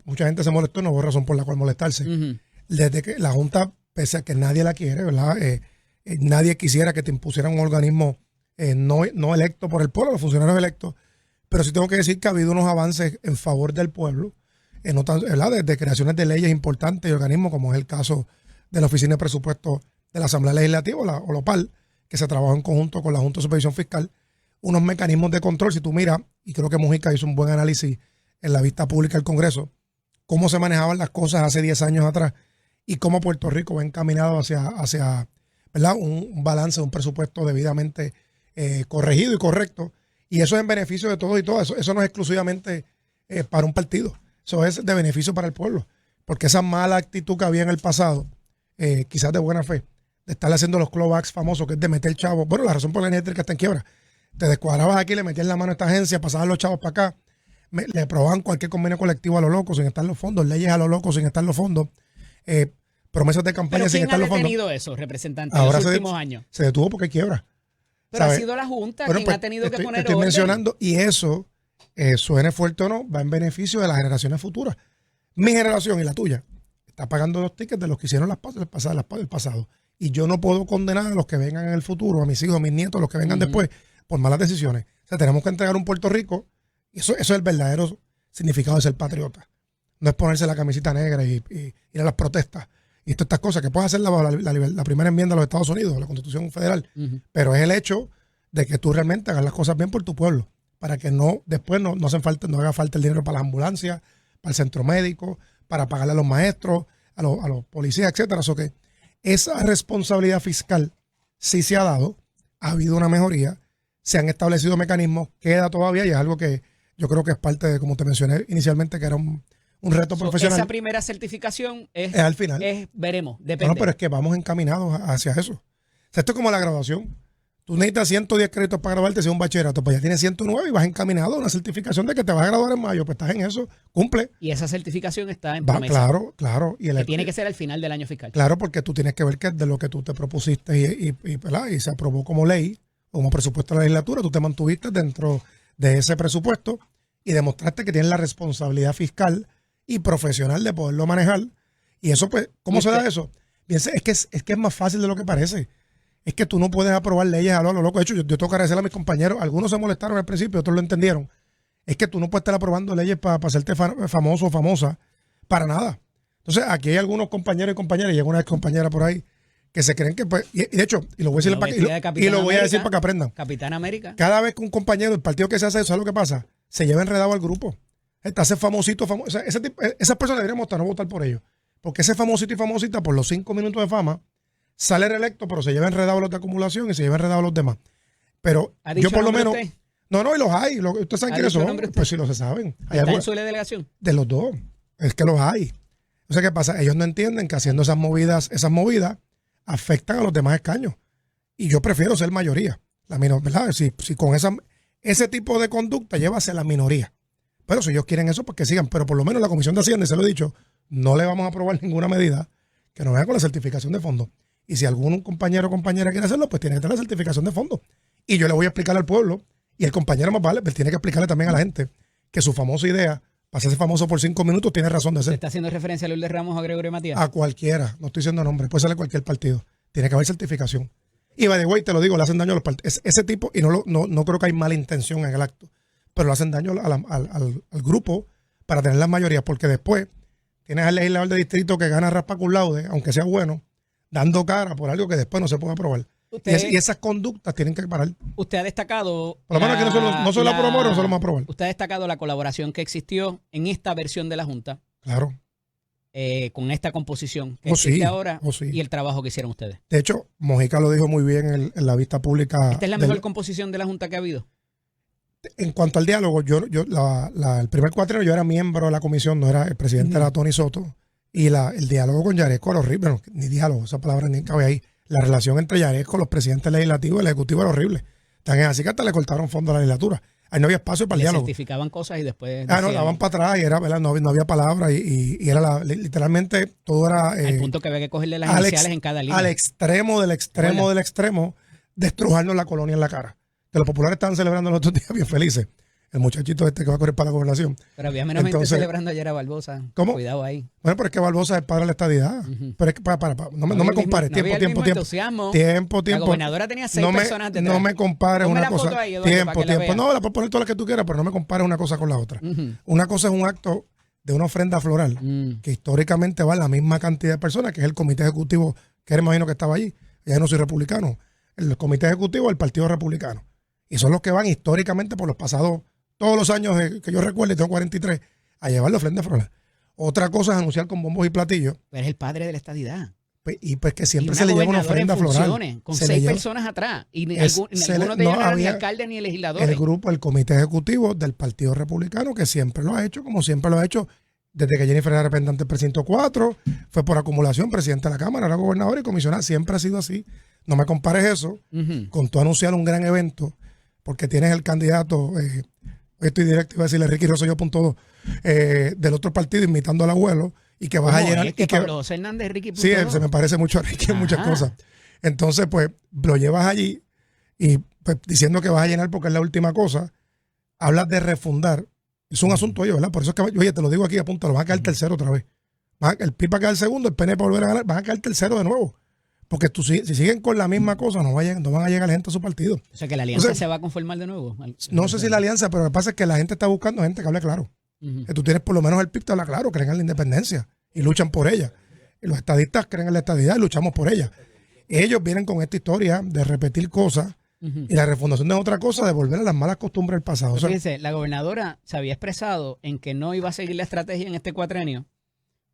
mucha gente se molestó, no hubo razón por la cual molestarse. Desde que la Junta, pese a que nadie la quiere, ¿verdad? Nadie quisiera que te impusieran un organismo no electo por el pueblo, los funcionarios electos, pero sí tengo que decir que ha habido unos avances en favor del pueblo, desde creaciones de leyes importantes y organismos, como es el caso de la Oficina de Presupuesto de la Asamblea Legislativa o la OPAL, que se trabajó en conjunto con la Junta de Supervisión Fiscal, unos mecanismos de control. Si tú miras, y creo que Mujica hizo un buen análisis en la vista pública del Congreso, cómo se manejaban las cosas hace 10 años atrás y cómo Puerto Rico va encaminado hacia ¿verdad? Un balance, un presupuesto debidamente corregido y correcto. Y eso es en beneficio de todos y todas. Eso no es exclusivamente para un partido. Eso es de beneficio para el pueblo. Porque esa mala actitud que había en el pasado, quizás de buena fe, de estarle haciendo los clawbacks famosos, que es de meter chavos. Bueno, la razón por la energía eléctrica está en quiebra. Te descuadrabas aquí, le metías la mano a esta agencia, pasaban los chavos para acá, le aprobaban cualquier convenio colectivo a lo loco sin estar los fondos, leyes a lo loco sin estar los fondos, promesas de campaña sin estar los fondos. ¿Quién ha detenido eso, representante, en los últimos años? Se detuvo porque quiebra. Pero ¿sabes? Ha sido la Junta quien ha tenido que poner orden. Mencionando, y eso, suene fuerte o no, va en beneficio de las generaciones futuras. Mi generación y la tuya está pagando los tickets de los que hicieron las pasos del pasado. Y yo no puedo condenar a los que vengan en el futuro, a mis hijos, a mis nietos, a los que vengan después, por malas decisiones. O sea, tenemos que entregar un Puerto Rico. Eso es el verdadero significado de ser patriota. No es ponerse la camisita negra y ir a las protestas y todas estas cosas que puede hacer la primera enmienda de los Estados Unidos, la Constitución Federal. Pero es el hecho de que tú realmente hagas las cosas bien por tu pueblo, para que después no haga falta el dinero para las ambulancias, para el centro médico, para pagarle a los maestros, a los policías, etcétera. So que esa responsabilidad fiscal sí se ha dado, ha habido una mejoría, se han establecido mecanismos, queda todavía, y es algo que yo creo que es parte de, como te mencioné inicialmente, que era un un reto profesional. Esa primera certificación es al final. Veremos, depende. No, pero es que vamos encaminados hacia eso. O sea, esto es como la graduación. Tú necesitas 110 créditos para graduarte si es un bachillerato, pues ya tienes 109 y vas encaminado a una certificación de que te vas a graduar en mayo, pues estás en eso, cumple. Y esa certificación está en promesa. Claro. Y que tiene que ser al final del año fiscal. Claro, porque tú tienes que ver que de lo que tú te propusiste y se aprobó como ley, como presupuesto de la legislatura, tú te mantuviste dentro de ese presupuesto y demostraste que tienes la responsabilidad fiscal y profesional de poderlo manejar. Y eso, pues, ¿cómo se da eso? Bien, es que es más fácil de lo que parece. Es que tú no puedes aprobar leyes a lo loco. De hecho, yo tengo que agradecerle a mis compañeros. Algunos se molestaron al principio, otros lo entendieron. Es que tú no puedes estar aprobando leyes para hacerte famoso o famosa para nada. Entonces, aquí hay algunos compañeros y compañeras, y hay una compañera por ahí, que se creen que, pues, y de hecho, y lo voy a decir para que aprendan. Capitán América. Cada vez que un compañero del partido que se hace eso, ¿sabes lo que pasa? Se lleva enredado al grupo. Te hace famosito, famoso. O sea, esas personas deberíamos no votar por ellos. Porque ese famosito y famosita, por los 5 minutos de fama, sale reelecto, pero se lleva enredado los de acumulación y se lleva enredado los demás. Pero yo por lo menos... Usted? No, y los hay. Ustedes saben quiénes son. Pues sí, los saben. ¿Está en su delegación? De los dos. Es que los hay. O sea, ¿qué pasa? Ellos no entienden que haciendo esas movidas afectan a los demás escaños. Y yo prefiero ser mayoría. ¿Verdad? Si con ese tipo de conducta llevase la minoría. Pero si ellos quieren eso, pues que sigan. Pero por lo menos la Comisión de Hacienda, se lo he dicho, no le vamos a aprobar ninguna medida que no venga con la certificación de fondo. Y si algún compañero o compañera quiere hacerlo, pues tiene que tener la certificación de fondo. Y yo le voy a explicar al pueblo, y el compañero más vale, pues tiene que explicarle también a la gente que su famosa idea, para hacerse famoso por 5 minutos, tiene razón de ser. ¿Está haciendo referencia a Lourdes Ramos o a Gregorio Matías? A cualquiera, no estoy diciendo nombre, puede ser de cualquier partido. Tiene que haber certificación. Y by the way, te lo digo, le hacen daño a los partidos. Ese tipo, y no creo que hay mala intención en el acto, pero le hacen daño al grupo para tener las mayorías, porque después tienes al legislador de distrito que gana raspa con laude, aunque sea bueno, dando cara por algo que después no se puede aprobar. Y esas conductas tienen que parar. Usted ha destacado... Por lo menos aquí no solo aprobamos, no solo vamos a aprobar. Usted ha destacado la colaboración que existió en esta versión de la Junta. Claro. Con esta composición que existe ahora sí. Y el trabajo que hicieron ustedes. De hecho, Mojica lo dijo muy bien en la vista pública. ¿Esta es la mejor composición de la Junta que ha habido? En cuanto al diálogo, el primer cuatrienio yo era miembro de la comisión, no era el presidente, era Tony Soto. Y el diálogo con Yaresco era horrible. Bueno, ni diálogo, esa palabra ni cabe ahí. La relación entre Yaresco, los presidentes legislativos y el ejecutivo era horrible. Tan es así que hasta le cortaron fondo a la legislatura. Ahí no había espacio para el diálogo. Certificaban cosas y después... No, daban para atrás y era, ¿verdad? No había palabra y era literalmente todo era... al punto que había que cogerle las iniciales en cada línea. Al extremo del extremo, destrujarnos la colonia en la cara. Que los populares estaban celebrando los otros días bien felices. El muchachito este que va a correr para la gobernación. Pero había menos gente celebrando ayer a Barbosa. ¿Cómo? Cuidado ahí. Bueno, pero es que Barbosa es el padre de la estadidad. Pero es que, no me compares. Tiempo. La gobernadora tenía 6 personas detrás. No me compares una cosa. Ahí, Eduardo, tiempo. No, la puedes poner todas las que tú quieras, pero no me compares una cosa con la otra. Una cosa es un acto de una ofrenda floral, que históricamente va la misma cantidad de personas, que es el comité ejecutivo, que me imagino que estaba allí. Ya no soy republicano. El comité ejecutivo del Partido Republicano. Y son los que van históricamente por los pasados, todos los años que yo recuerdo, tengo 43, a llevar la ofrenda floral. Otra cosa es anunciar con bombos y platillos. Pero es el padre de la estadidad. Y pues que siempre se le lleva una ofrenda floral. Con 6 personas atrás. Y ninguno de ellos era ni alcalde ni legislador. El comité ejecutivo del Partido Republicano, que siempre lo ha hecho, como siempre lo ha hecho desde que Jennifer era representante del precinto 4, fue por acumulación, presidente de la Cámara, era gobernador y comisionada. Siempre ha sido así. No me compares eso con tú anunciar un gran evento, porque tienes el candidato... estoy directo, iba a decirle Ricky Rosselló.2 del otro partido imitando al abuelo y que vas a llenar. Que Pablo José Hernández, Ricky. Sí, se me parece mucho a Ricky en muchas cosas. Entonces, pues lo llevas allí y pues, diciendo que vas a llenar porque es la última cosa. Hablas de refundar. Es un asunto ellos, ¿verdad? Por eso es que, oye, te lo digo aquí, apúntalo, van a caer tercero otra vez. El PIB va a quedar segundo, el PNP va a volver a ganar, van a caer tercero de nuevo. Porque si siguen con la misma cosa, no van a llegar gente a su partido. O sea, que la alianza se va a conformar de nuevo. No sé si la alianza, pero lo que pasa es que la gente está buscando gente que hable claro. Que tú tienes por lo menos el PIB te habla claro, creen en la independencia y luchan por ella. Y los estadistas creen en la estadidad y luchamos por ella. Ellos vienen con esta historia de repetir cosas y la refundación es otra cosa, de volver a las malas costumbres del pasado. O sea, fíjense, la gobernadora se había expresado en que no iba a seguir la estrategia en este cuatrenio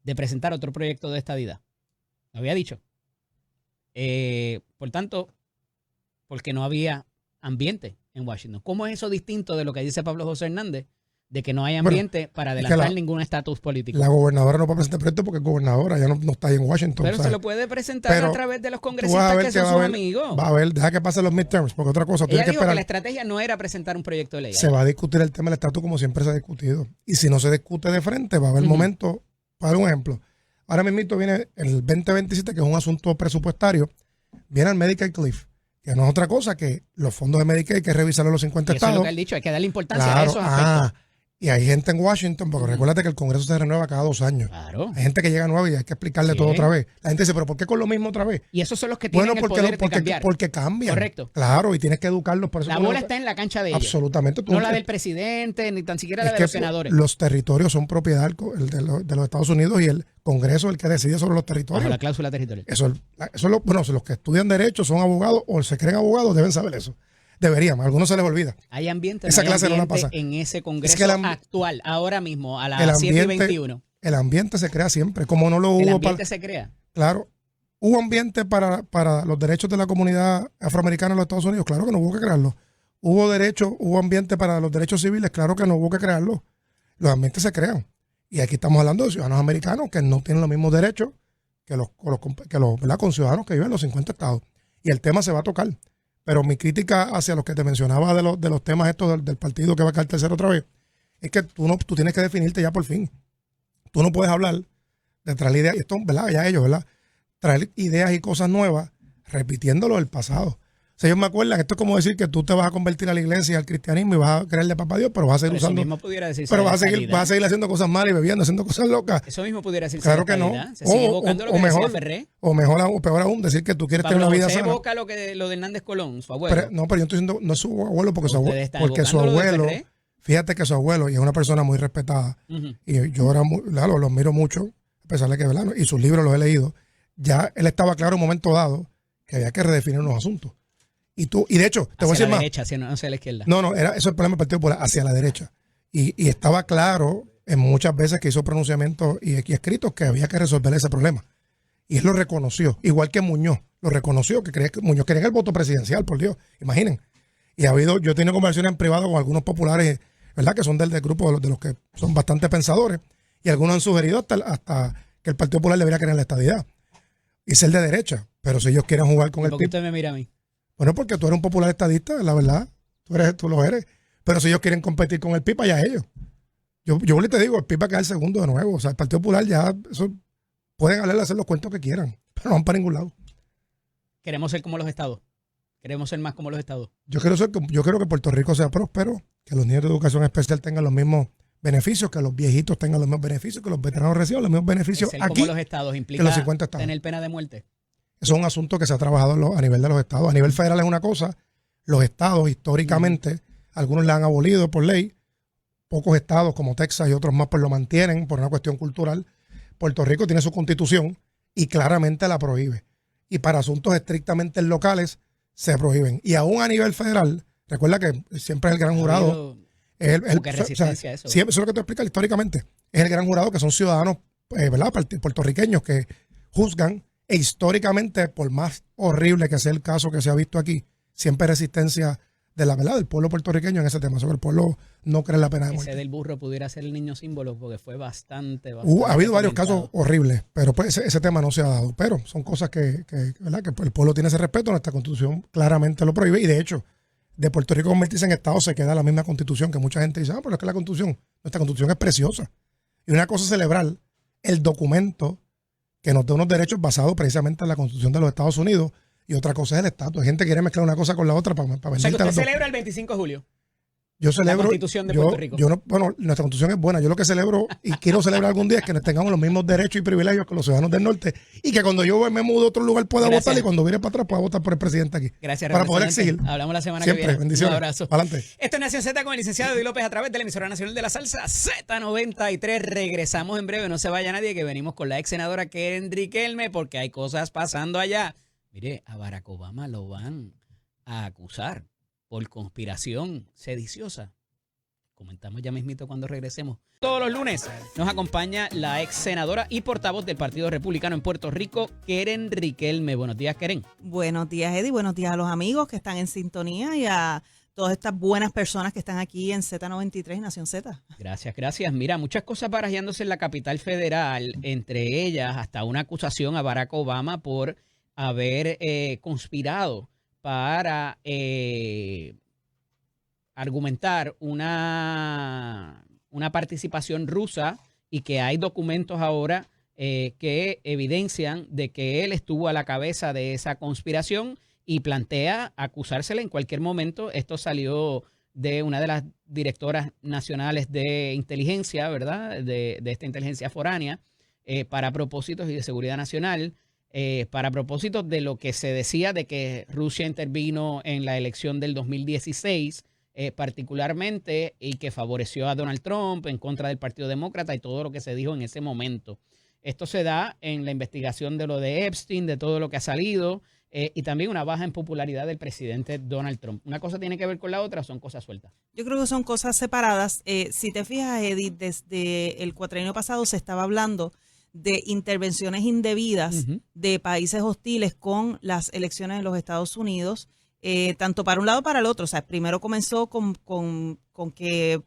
de presentar otro proyecto de estadidad. Lo había dicho. Por tanto, porque no había ambiente en Washington. ¿Cómo es eso distinto de lo que dice Pablo José Hernández? de que no hay ambiente para adelantar ningún estatus político. La gobernadora no puede presentar proyecto porque es gobernadora, ya no está ahí en Washington. Pero ¿sabes? se lo puede presentar a través de los congresistas que son sus amigos. Va a ver, deja que pasen los midterms, porque otra cosa. Ella dijo que la estrategia no era presentar un proyecto de ley. Se va a discutir el tema del estatus como siempre se ha discutido. Y si no se discute de frente, va a haber momento, para dar un ejemplo. Ahora mismo viene el 2027, que es un asunto presupuestario, viene el Medicaid Cliff, que no es otra cosa que los fondos de Medicaid hay que revisarlo en los 50 estados. Eso es lo que él ha dicho, hay que darle importancia a esos aspectos. Y hay gente en Washington, porque recuérdate que el Congreso se renueva cada 2 años. Claro. Hay gente que llega nueva y hay que explicarle todo otra vez. La gente dice, ¿pero por qué con lo mismo otra vez? Y esos son los que tienen el poder de cambiar. Porque cambian. Correcto. Claro, y tienes que educarlos. Por eso la bola está en la cancha de ellos. Absolutamente. No la del presidente, ni tan siquiera la de los senadores. Los territorios son propiedad de los Estados Unidos y el Congreso es el que decide sobre los territorios. Bajo la cláusula territorial. Los que estudian derecho, son abogados o se creen abogados, deben saber eso. Deberían, a algunos se les olvida. Hay ambiente, esa clase no la pasa. En ese Congreso actual, ahora mismo, a las 7:21. El ambiente se crea siempre, como no lo hubo. El ambiente se crea. Claro. ¿Hubo ambiente para los derechos de la comunidad afroamericana en los Estados Unidos? Claro que no hubo que crearlo. ¿Hubo ambiente para los derechos civiles? Claro que no hubo que crearlo. Los ambientes se crean. Y aquí estamos hablando de ciudadanos americanos que no tienen los mismos derechos que los conciudadanos que viven en los 50 estados. Y el tema se va a tocar. Pero mi crítica hacia los que te mencionaba de los temas estos del partido que va a caer tercero otra vez, es que tú tienes que definirte ya por fin. Tú no puedes hablar de traer ideas, y esto, ¿verdad? Ya ellos, ¿verdad? Traer ideas y cosas nuevas, repitiéndolo del pasado. O sea, ellos me acuerdan, esto es como decir que tú te vas a convertir a la iglesia, al cristianismo y vas a creerle papá a Dios, pero vas a seguir usando. Eso mismo pudiera decirse. Pero vas a seguir haciendo cosas malas y bebiendo, haciendo cosas locas. Eso mismo pudiera decirse. Claro que no. Se sigue evocando lo que decía Ferré. O peor aún, decir que tú quieres tener una vida sana. Se evoca lo de Hernández Colón, su abuelo. Pero yo estoy diciendo, no es su abuelo, porque su abuelo, fíjate que su abuelo, y es una persona muy respetada, y yo ahora lo admiro mucho, a pesar de que, ¿verdad? Y sus libros los he leído, ya él estaba claro en un momento dado que había que redefinir unos asuntos. Y de hecho, te voy a decir más. Hacia la derecha, no hacia la izquierda. No, eso es el problema del Partido Popular, hacia la derecha. Y estaba claro en muchas veces que hizo pronunciamientos y escritos que había que resolver ese problema. Y él lo reconoció, igual que Muñoz lo reconoció, que Muñoz quería el voto presidencial, por Dios, imaginen. Y yo he tenido conversaciones en privado con algunos populares, ¿verdad? Que son del grupo de los que son bastante pensadores, y algunos han sugerido hasta que el Partido Popular debería querer la estadidad y ser de derecha. Pero si ellos quieren jugar con el PIB. ¿Por qué usted me mira a mí? Bueno, porque tú eres un popular estadista, la verdad. Tú lo eres. Pero si ellos quieren competir con el PIB, allá ellos. Yo te digo, el PIB va a quedar segundo de nuevo. O sea, el Partido Popular ya, eso, pueden hablarle, hacer los cuentos que quieran, pero no van para ningún lado. Queremos ser como los estados. Queremos ser más como los estados. Yo quiero que Puerto Rico sea próspero, que los niños de educación especial tengan los mismos beneficios, que los viejitos tengan los mismos beneficios, que los veteranos reciban los mismos beneficios ser aquí como los estados implica que los 50 estados. Tener pena de muerte. Eso es un asunto que se ha trabajado a nivel de los estados. A nivel federal es una cosa. Los estados históricamente, algunos la han abolido por ley. Pocos estados como Texas y otros más pues lo mantienen por una cuestión cultural. Puerto Rico tiene su constitución y claramente la prohíbe. Y para asuntos estrictamente locales se prohíben. Y aún a nivel federal, recuerda que siempre es el gran jurado. Resistencia a eso. Siempre, eso es lo que te explica históricamente. Es el gran jurado que son ciudadanos ¿verdad? Puertorriqueños que juzgan. E históricamente, por más horrible que sea el caso que se ha visto aquí, siempre hay resistencia de la verdad del pueblo puertorriqueño en ese tema. Sobre el pueblo no cree en la pena de muerte. Ese del burro pudiera ser el niño símbolo porque fue bastante ha habido varios casos horribles, pero pues ese tema no se ha dado. Pero son cosas ¿verdad? Que el pueblo tiene ese respeto. Nuestra constitución claramente lo prohíbe. Y de hecho, de Puerto Rico convertirse en Estado se queda la misma constitución que mucha gente dice, pero es que nuestra constitución es preciosa. Y una cosa es celebrar el documento que nos da unos derechos basados precisamente en la Constitución de los Estados Unidos, y otra cosa es el estatus. Hay gente que quiere mezclar una cosa con la otra para O sea, que usted celebra el 25 de julio. Yo celebro. La Constitución de Puerto Rico. Bueno, nuestra Constitución es buena. Yo lo que celebro y quiero celebrar algún día es que tengamos los mismos derechos y privilegios que los ciudadanos del norte, y que cuando yo me mudo a otro lugar pueda votar, y cuando viene para atrás pueda votar por el presidente aquí. Gracias, para poder exigir. Hablamos la semana Siempre, que viene. Bendiciones. Un abrazo. Adelante. Esto es Nación Z con el licenciado Eddie López a través de la emisora nacional de la salsa Z93. Regresamos en breve. No se vaya nadie, que venimos con la ex senadora Keren Riquelme, porque hay cosas pasando allá. Mire, a Barack Obama lo van a acusar por conspiración sediciosa. Comentamos ya mismito cuando regresemos. Todos los lunes nos acompaña la ex senadora y portavoz del Partido Republicano en Puerto Rico, Keren Riquelme. Buenos días, Keren. Buenos días, Eddie. Buenos días a los amigos que están en sintonía y a todas estas buenas personas que están aquí en Z93 y Nación Z. Gracias. Mira, muchas cosas barajándose en la capital federal, entre ellas hasta una acusación a Barack Obama por haber conspirado para argumentar una participación rusa y que hay documentos ahora que evidencian de que él estuvo a la cabeza de esa conspiración y plantea acusársela en cualquier momento. Esto salió de una de las directoras nacionales de inteligencia, ¿verdad? De esta inteligencia foránea, para propósitos y de seguridad nacional, para propósitos de lo que se decía de que Rusia intervino en la elección del 2016, particularmente, y que favoreció a Donald Trump en contra del Partido Demócrata y todo lo que se dijo en ese momento. Esto se da en la investigación de lo de Epstein, de todo lo que ha salido, y también una baja en popularidad del presidente Donald Trump. ¿Una cosa tiene que ver con la otra o son cosas sueltas? Yo creo que son cosas separadas. Si te fijas, Edith, desde el cuatrienio pasado se estaba hablando de intervenciones indebidas de países hostiles con las elecciones en los Estados Unidos, tanto para un lado como para el otro. O sea, primero comenzó con que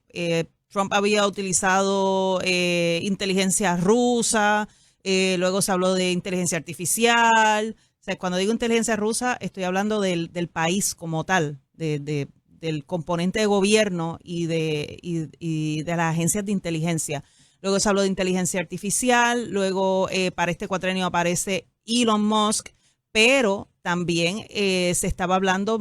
Trump había utilizado inteligencia rusa, luego se habló de inteligencia artificial. O sea, cuando digo inteligencia rusa, estoy hablando del país como tal, del componente de gobierno y de las agencias de inteligencia. Luego se habló de inteligencia artificial, luego para este cuatrenio aparece Elon Musk, pero también se estaba hablando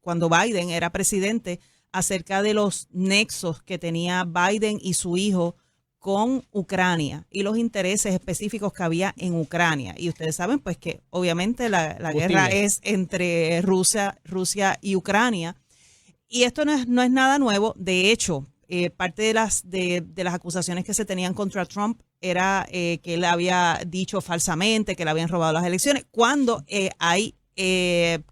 cuando Biden era presidente acerca de los nexos que tenía Biden y su hijo con Ucrania y los intereses específicos que había en Ucrania. Y ustedes saben pues que obviamente la guerra es entre Rusia y Ucrania. Y esto no es nada nuevo. De hecho, parte de las acusaciones que se tenían contra Trump era que él había dicho falsamente que le habían robado las elecciones, cuando hay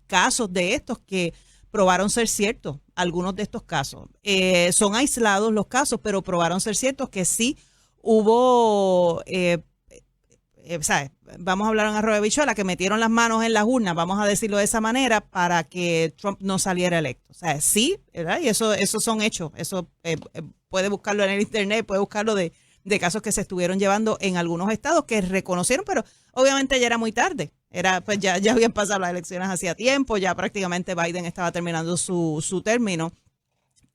casos de estos que probaron ser ciertos. Algunos de estos casos son aislados los casos, pero probaron ser ciertos que sí hubo, ¿sabes? Vamos a hablar en arroyo de bichuela, que metieron las manos en las urnas, vamos a decirlo de esa manera, para que Trump no saliera electo. O sea, sí, ¿verdad? Y eso son hechos. Eso puede buscarlo en el internet, puede buscarlo de casos que se estuvieron llevando en algunos estados que reconocieron, pero obviamente ya era muy tarde. Pues ya habían pasado las elecciones hacía tiempo, ya prácticamente Biden estaba terminando su término.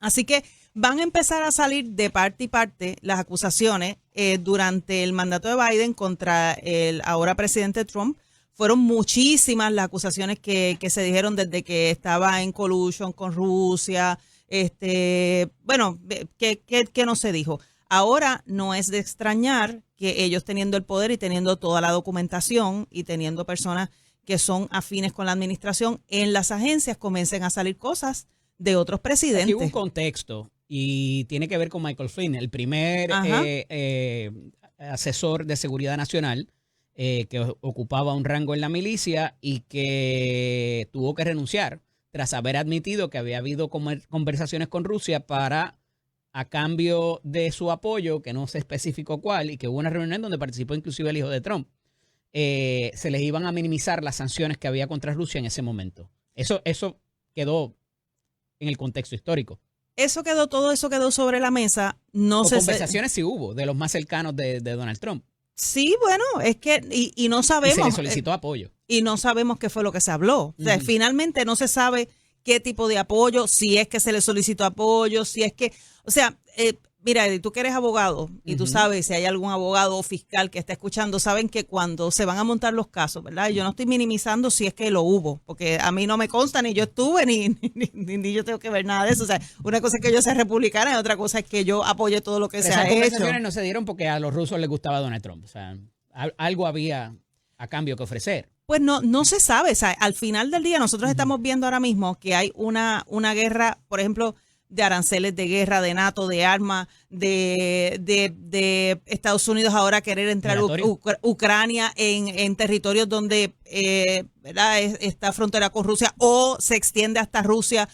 Así que van a empezar a salir de parte y parte las acusaciones durante el mandato de Biden contra el ahora presidente Trump. Fueron muchísimas las acusaciones que se dijeron desde que estaba en collusion con Rusia. Bueno, que no se dijo. Ahora no es de extrañar que ellos teniendo el poder y teniendo toda la documentación y teniendo personas que son afines con la administración en las agencias, comiencen a salir cosas de otros presidentes. Aquí hubo un contexto y tiene que ver con Michael Flynn, el primer asesor de seguridad nacional que ocupaba un rango en la milicia y que tuvo que renunciar tras haber admitido que había habido conversaciones con Rusia a cambio de su apoyo, que no se especificó cuál, y que hubo una reunión donde participó inclusive el hijo de Trump, se les iban a minimizar las sanciones que había contra Rusia en ese momento. Eso quedó en el contexto histórico. Todo eso quedó sobre la mesa. Conversaciones sí hubo, de los más cercanos de Donald Trump. Sí, bueno, es que, y no sabemos. Y se le solicitó apoyo. Y no sabemos qué fue lo que se habló. O sea, finalmente no se sabe qué tipo de apoyo, si es que se le solicitó apoyo, si es que, o sea, mira, Eddie, tú que eres abogado y tú sabes si hay algún abogado o fiscal que está escuchando, saben que cuando se van a montar los casos, ¿verdad? Yo no estoy minimizando si es que lo hubo, porque a mí no me consta, ni yo estuve, ni yo tengo que ver nada de eso. O sea, una cosa es que yo sea republicana y otra cosa es que yo apoye todo lo que se ha hecho. Esas conversaciones no se dieron porque a los rusos les gustaba Donald Trump. O sea, algo había a cambio que ofrecer. Pues no se sabe. O sea, al final del día nosotros estamos viendo ahora mismo que hay una guerra, por ejemplo, de aranceles de guerra, de NATO, de armas, de Estados Unidos ahora querer entrar Ucrania en territorios donde ¿verdad? Está frontera con Rusia, o se extiende hasta Rusia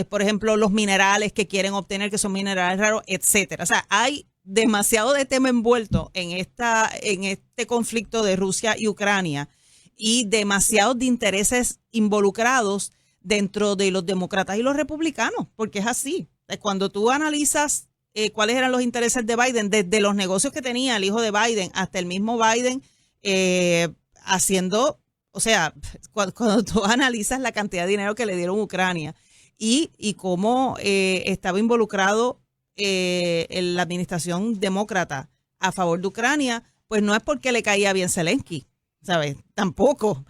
por ejemplo, los minerales que quieren obtener, que son minerales raros, etcétera. O sea, hay demasiado de tema envuelto en este conflicto de Rusia y Ucrania y demasiados de intereses involucrados dentro de los demócratas y los republicanos, porque es así. Cuando tú analizas cuáles eran los intereses de Biden, desde los negocios que tenía el hijo de Biden hasta el mismo Biden haciendo, o sea, cuando tú analizas la cantidad de dinero que le dieron a Ucrania y cómo estaba involucrado en la administración demócrata a favor de Ucrania, pues no es porque le caía bien Zelensky, ¿sabes? Tampoco.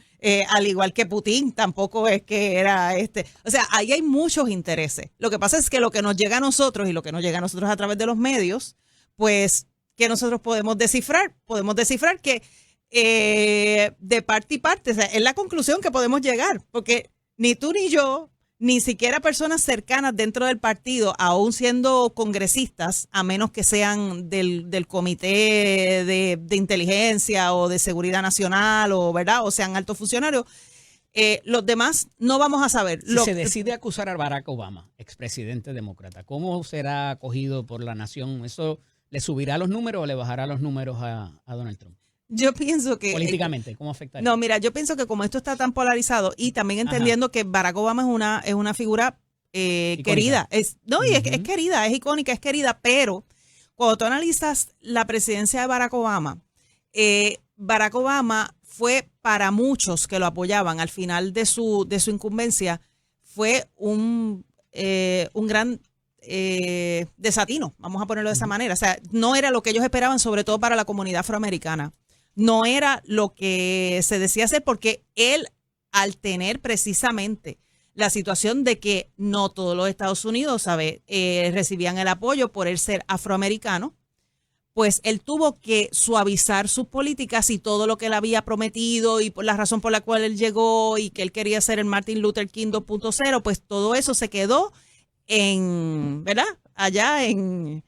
Al igual que Putin, tampoco es que era o sea, ahí hay muchos intereses. Lo que pasa es que lo que nos llega a nosotros y lo que nos llega a nosotros a través de los medios, pues que nosotros podemos descifrar que de parte y parte, o sea, es la conclusión que podemos llegar, porque ni tú ni yo, ni siquiera personas cercanas dentro del partido, aún siendo congresistas, a menos que sean del comité de inteligencia o de seguridad nacional o verdad o sean altos funcionarios, los demás no vamos a saber. Si se decide acusar a Barack Obama, expresidente demócrata, ¿cómo será acogido por la nación? ¿Eso le subirá los números o le bajará los números a Donald Trump? Yo pienso que... Políticamente, ¿cómo afectaría? No, mira, yo pienso que como esto está tan polarizado y también entendiendo que Barack Obama es una figura querida. Es querida, es icónica, es querida, pero cuando tú analizas la presidencia de Barack Obama fue para muchos que lo apoyaban al final de su incumbencia, fue un gran desatino, vamos a ponerlo de esa manera. O sea, no era lo que ellos esperaban, sobre todo para la comunidad afroamericana. No era lo que se decía hacer porque él, al tener precisamente la situación de que no todos los Estados Unidos, recibían el apoyo por él ser afroamericano, pues él tuvo que suavizar sus políticas y todo lo que él había prometido y por la razón por la cual él llegó y que él quería ser el Martin Luther King 2.0, pues todo eso se quedó allá en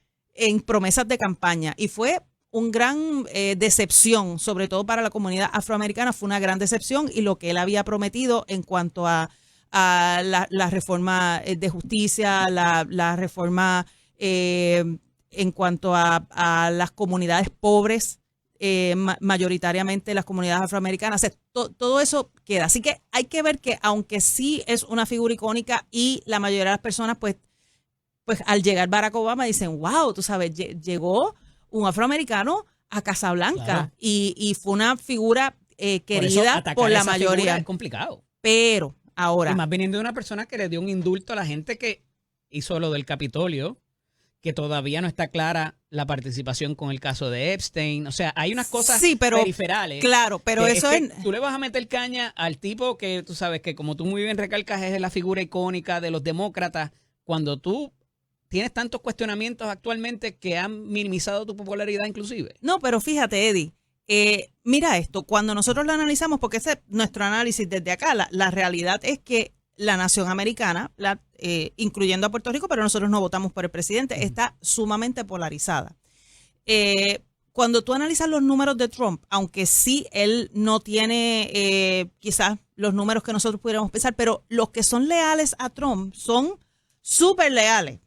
promesas de campaña y fue un gran decepción, sobre todo para la comunidad afroamericana, fue una gran decepción y lo que él había prometido en cuanto a la reforma de justicia, la reforma en cuanto a las comunidades pobres, mayoritariamente las comunidades afroamericanas, o sea, todo eso queda. Así que hay que ver que aunque sí es una figura icónica y la mayoría de las personas pues al llegar Barack Obama dicen, wow, tú sabes, llegó un afroamericano a Casablanca, claro. y fue una figura querida por la mayoría. Es complicado. Pero ahora... Y más viniendo de una persona que le dio un indulto a la gente que hizo lo del Capitolio, que todavía no está clara la participación con el caso de Epstein. O sea, hay unas cosas periferales. Claro, pero eso es... Tú le vas a meter caña al tipo que tú sabes que, como tú muy bien recalcas, es la figura icónica de los demócratas, cuando tú tienes tantos cuestionamientos actualmente que han minimizado tu popularidad inclusive. No, pero fíjate, Eddie, mira esto, cuando nosotros lo analizamos, porque ese es nuestro análisis desde acá, la realidad es que la nación americana, incluyendo a Puerto Rico, pero nosotros no votamos por el presidente, está sumamente polarizada. Cuando tú analizas los números de Trump, aunque sí él no tiene quizás los números que nosotros pudiéramos pensar, pero los que son leales a Trump son súper leales.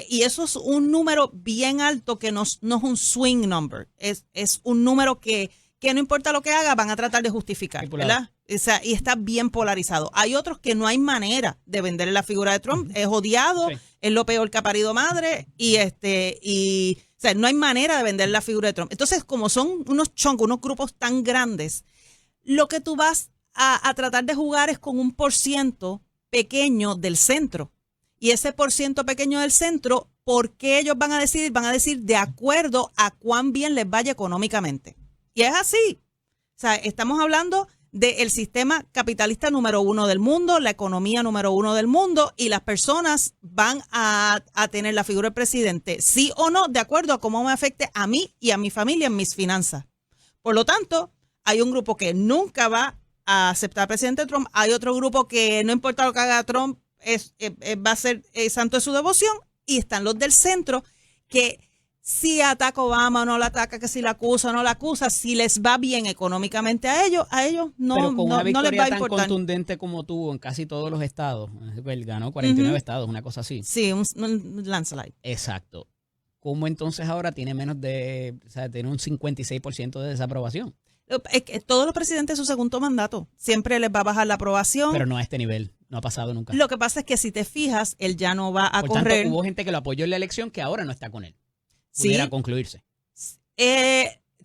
Y eso es un número bien alto que no es un swing number. Es un número que no importa lo que haga, van a tratar de justificar, ¿verdad? O sea, y está bien polarizado. Hay otros que no hay manera de vender la figura de Trump. Es odiado, es lo peor que ha parido madre, y o sea, no hay manera de vender la figura de Trump. Entonces, como son unos chongos, unos grupos tan grandes, lo que tú vas a tratar de jugar es con un % pequeño del centro. Y ese % pequeño del centro, ¿por qué ellos van a decidir? Van a decir de acuerdo a cuán bien les vaya económicamente. Y es así. O sea, estamos hablando del sistema capitalista número 1 del mundo, la economía número 1 del mundo, y las personas van a tener la figura del presidente, sí o no, de acuerdo a cómo me afecte a mí y a mi familia en mis finanzas. Por lo tanto, hay un grupo que nunca va a aceptar al presidente Trump, hay otro grupo que no importa lo que haga Trump, va a ser santo de su devoción, y están los del centro que si ataca a Obama o no la ataca, que si la acusa o no la acusa, si les va bien económicamente a ellos no, pero con una victoria les va a tan importar. Contundente como tuvo en casi todos los estados, él ganó 49 estados, una cosa así. Sí, un landslide. Exacto. ¿Cómo entonces ahora tiene tiene un 56% de desaprobación? Es que todos los presidentes de su segundo mandato siempre les va a bajar la aprobación. Pero no a este nivel. No ha pasado nunca. Lo que pasa es que si te fijas, él ya no va a Por correr. tanto, hubo gente que lo apoyó en la elección que ahora no está con él. Sí. Pudiera concluirse.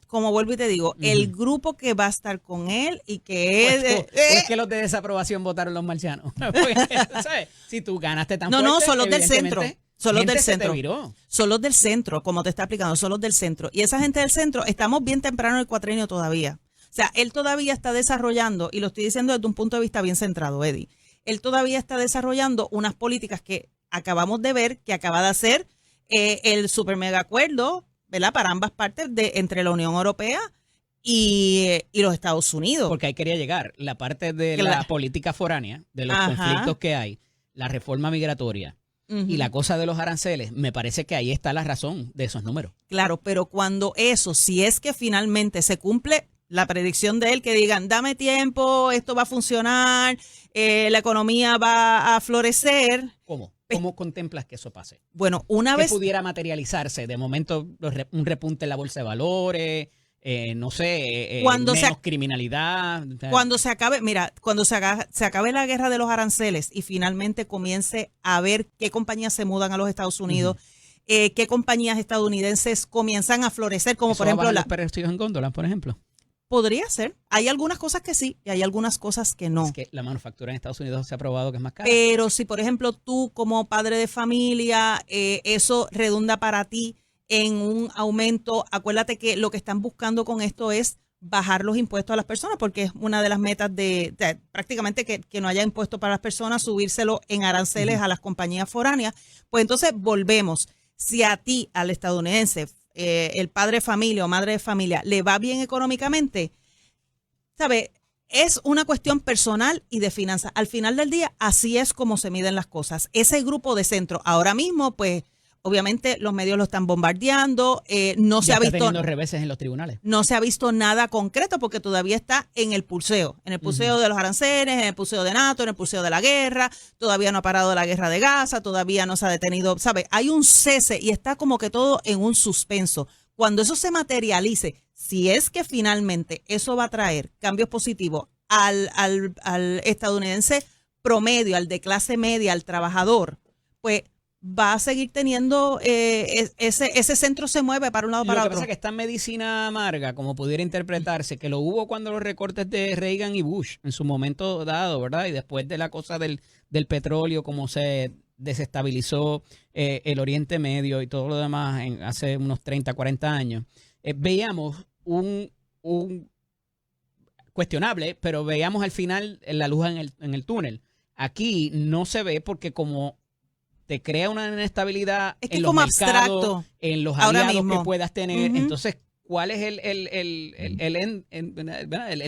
Como vuelvo y te digo, el grupo que va a estar con él y que O es que los de desaprobación votaron los marcianos. Porque, ¿sabes? Si tú ganaste tan fuerte, No, son los del centro. evidentemente, Son los gente del se te centro. viró. Son los del centro, como te está explicando, son los del centro. Y esa gente del centro, estamos bien temprano en el cuatrienio todavía. O sea, él todavía está desarrollando, y lo estoy diciendo desde un punto de vista bien centrado, Eddie, él todavía está desarrollando unas políticas que acabamos de ver, que acaba de hacer el super mega acuerdo, ¿verdad? Para ambas partes entre la Unión Europea y los Estados Unidos. Porque ahí quería llegar. La parte de la política foránea, de los conflictos que hay, la reforma migratoria y la cosa de los aranceles, me parece que ahí está la razón de esos números. Claro, pero cuando eso, si es que finalmente se cumple la predicción de él, que digan, dame tiempo, esto va a funcionar, la economía va a florecer. ¿Cómo? ¿Cómo contemplas que eso pase? Bueno, una ¿Qué vez pudiera materializarse? De momento, un repunte en la bolsa de valores, no sé, Cuando menos se- criminalidad. cuando se acabe, mira, cuando se acabe la guerra de los aranceles y finalmente comience a ver qué compañías se mudan a los Estados Unidos, qué compañías estadounidenses comienzan a florecer, como ¿Eso por va a ejemplo bajar la... los precios en góndolas, por ejemplo? Podría ser. Hay algunas cosas que sí y hay algunas cosas que no. Es que la manufactura en Estados Unidos se ha probado que es más cara. Pero si, por ejemplo, tú como padre de familia, eso redunda para ti en un aumento, acuérdate que lo que están buscando con esto es bajar los impuestos a las personas, porque es una de las metas de prácticamente que no haya impuestos para las personas, subírselo en aranceles a las compañías foráneas. Pues entonces volvemos. Si a ti, al estadounidense, el padre de familia o madre de familia, le va bien económicamente, ¿sabe? Es una cuestión personal y de finanzas. Al final del día, así es como se miden las cosas. Ese grupo de centro, ahora mismo, pues, obviamente los medios lo están bombardeando, no se Ya ha está visto... teniendo reveses en los tribunales. No se ha visto nada concreto porque todavía está en el pulseo de los aranceles, en el pulseo de NATO, en el pulseo de la guerra, todavía no ha parado la guerra de Gaza, todavía no se ha detenido, ¿sabe? Hay un cese y está como que todo en un suspenso. Cuando eso se materialice, si es que finalmente eso va a traer cambios positivos al estadounidense promedio, al de clase media, al trabajador, pues va a seguir teniendo, ese centro se mueve para un lado Lo para que otro. pasa es que esta medicina amarga, como pudiera interpretarse, que lo hubo cuando los recortes de Reagan y Bush en su momento dado, ¿verdad? Y después de la cosa del petróleo, como se desestabilizó el Oriente Medio y todo lo demás hace unos 30, 40 años, veíamos un cuestionable, pero veíamos al final la luz en el túnel. Aquí no se ve porque como te crea una inestabilidad Es que en es los como mercados, abstracto en los ahora aliados mismo. que puedas tener. Ujú. Entonces, ¿cuál es el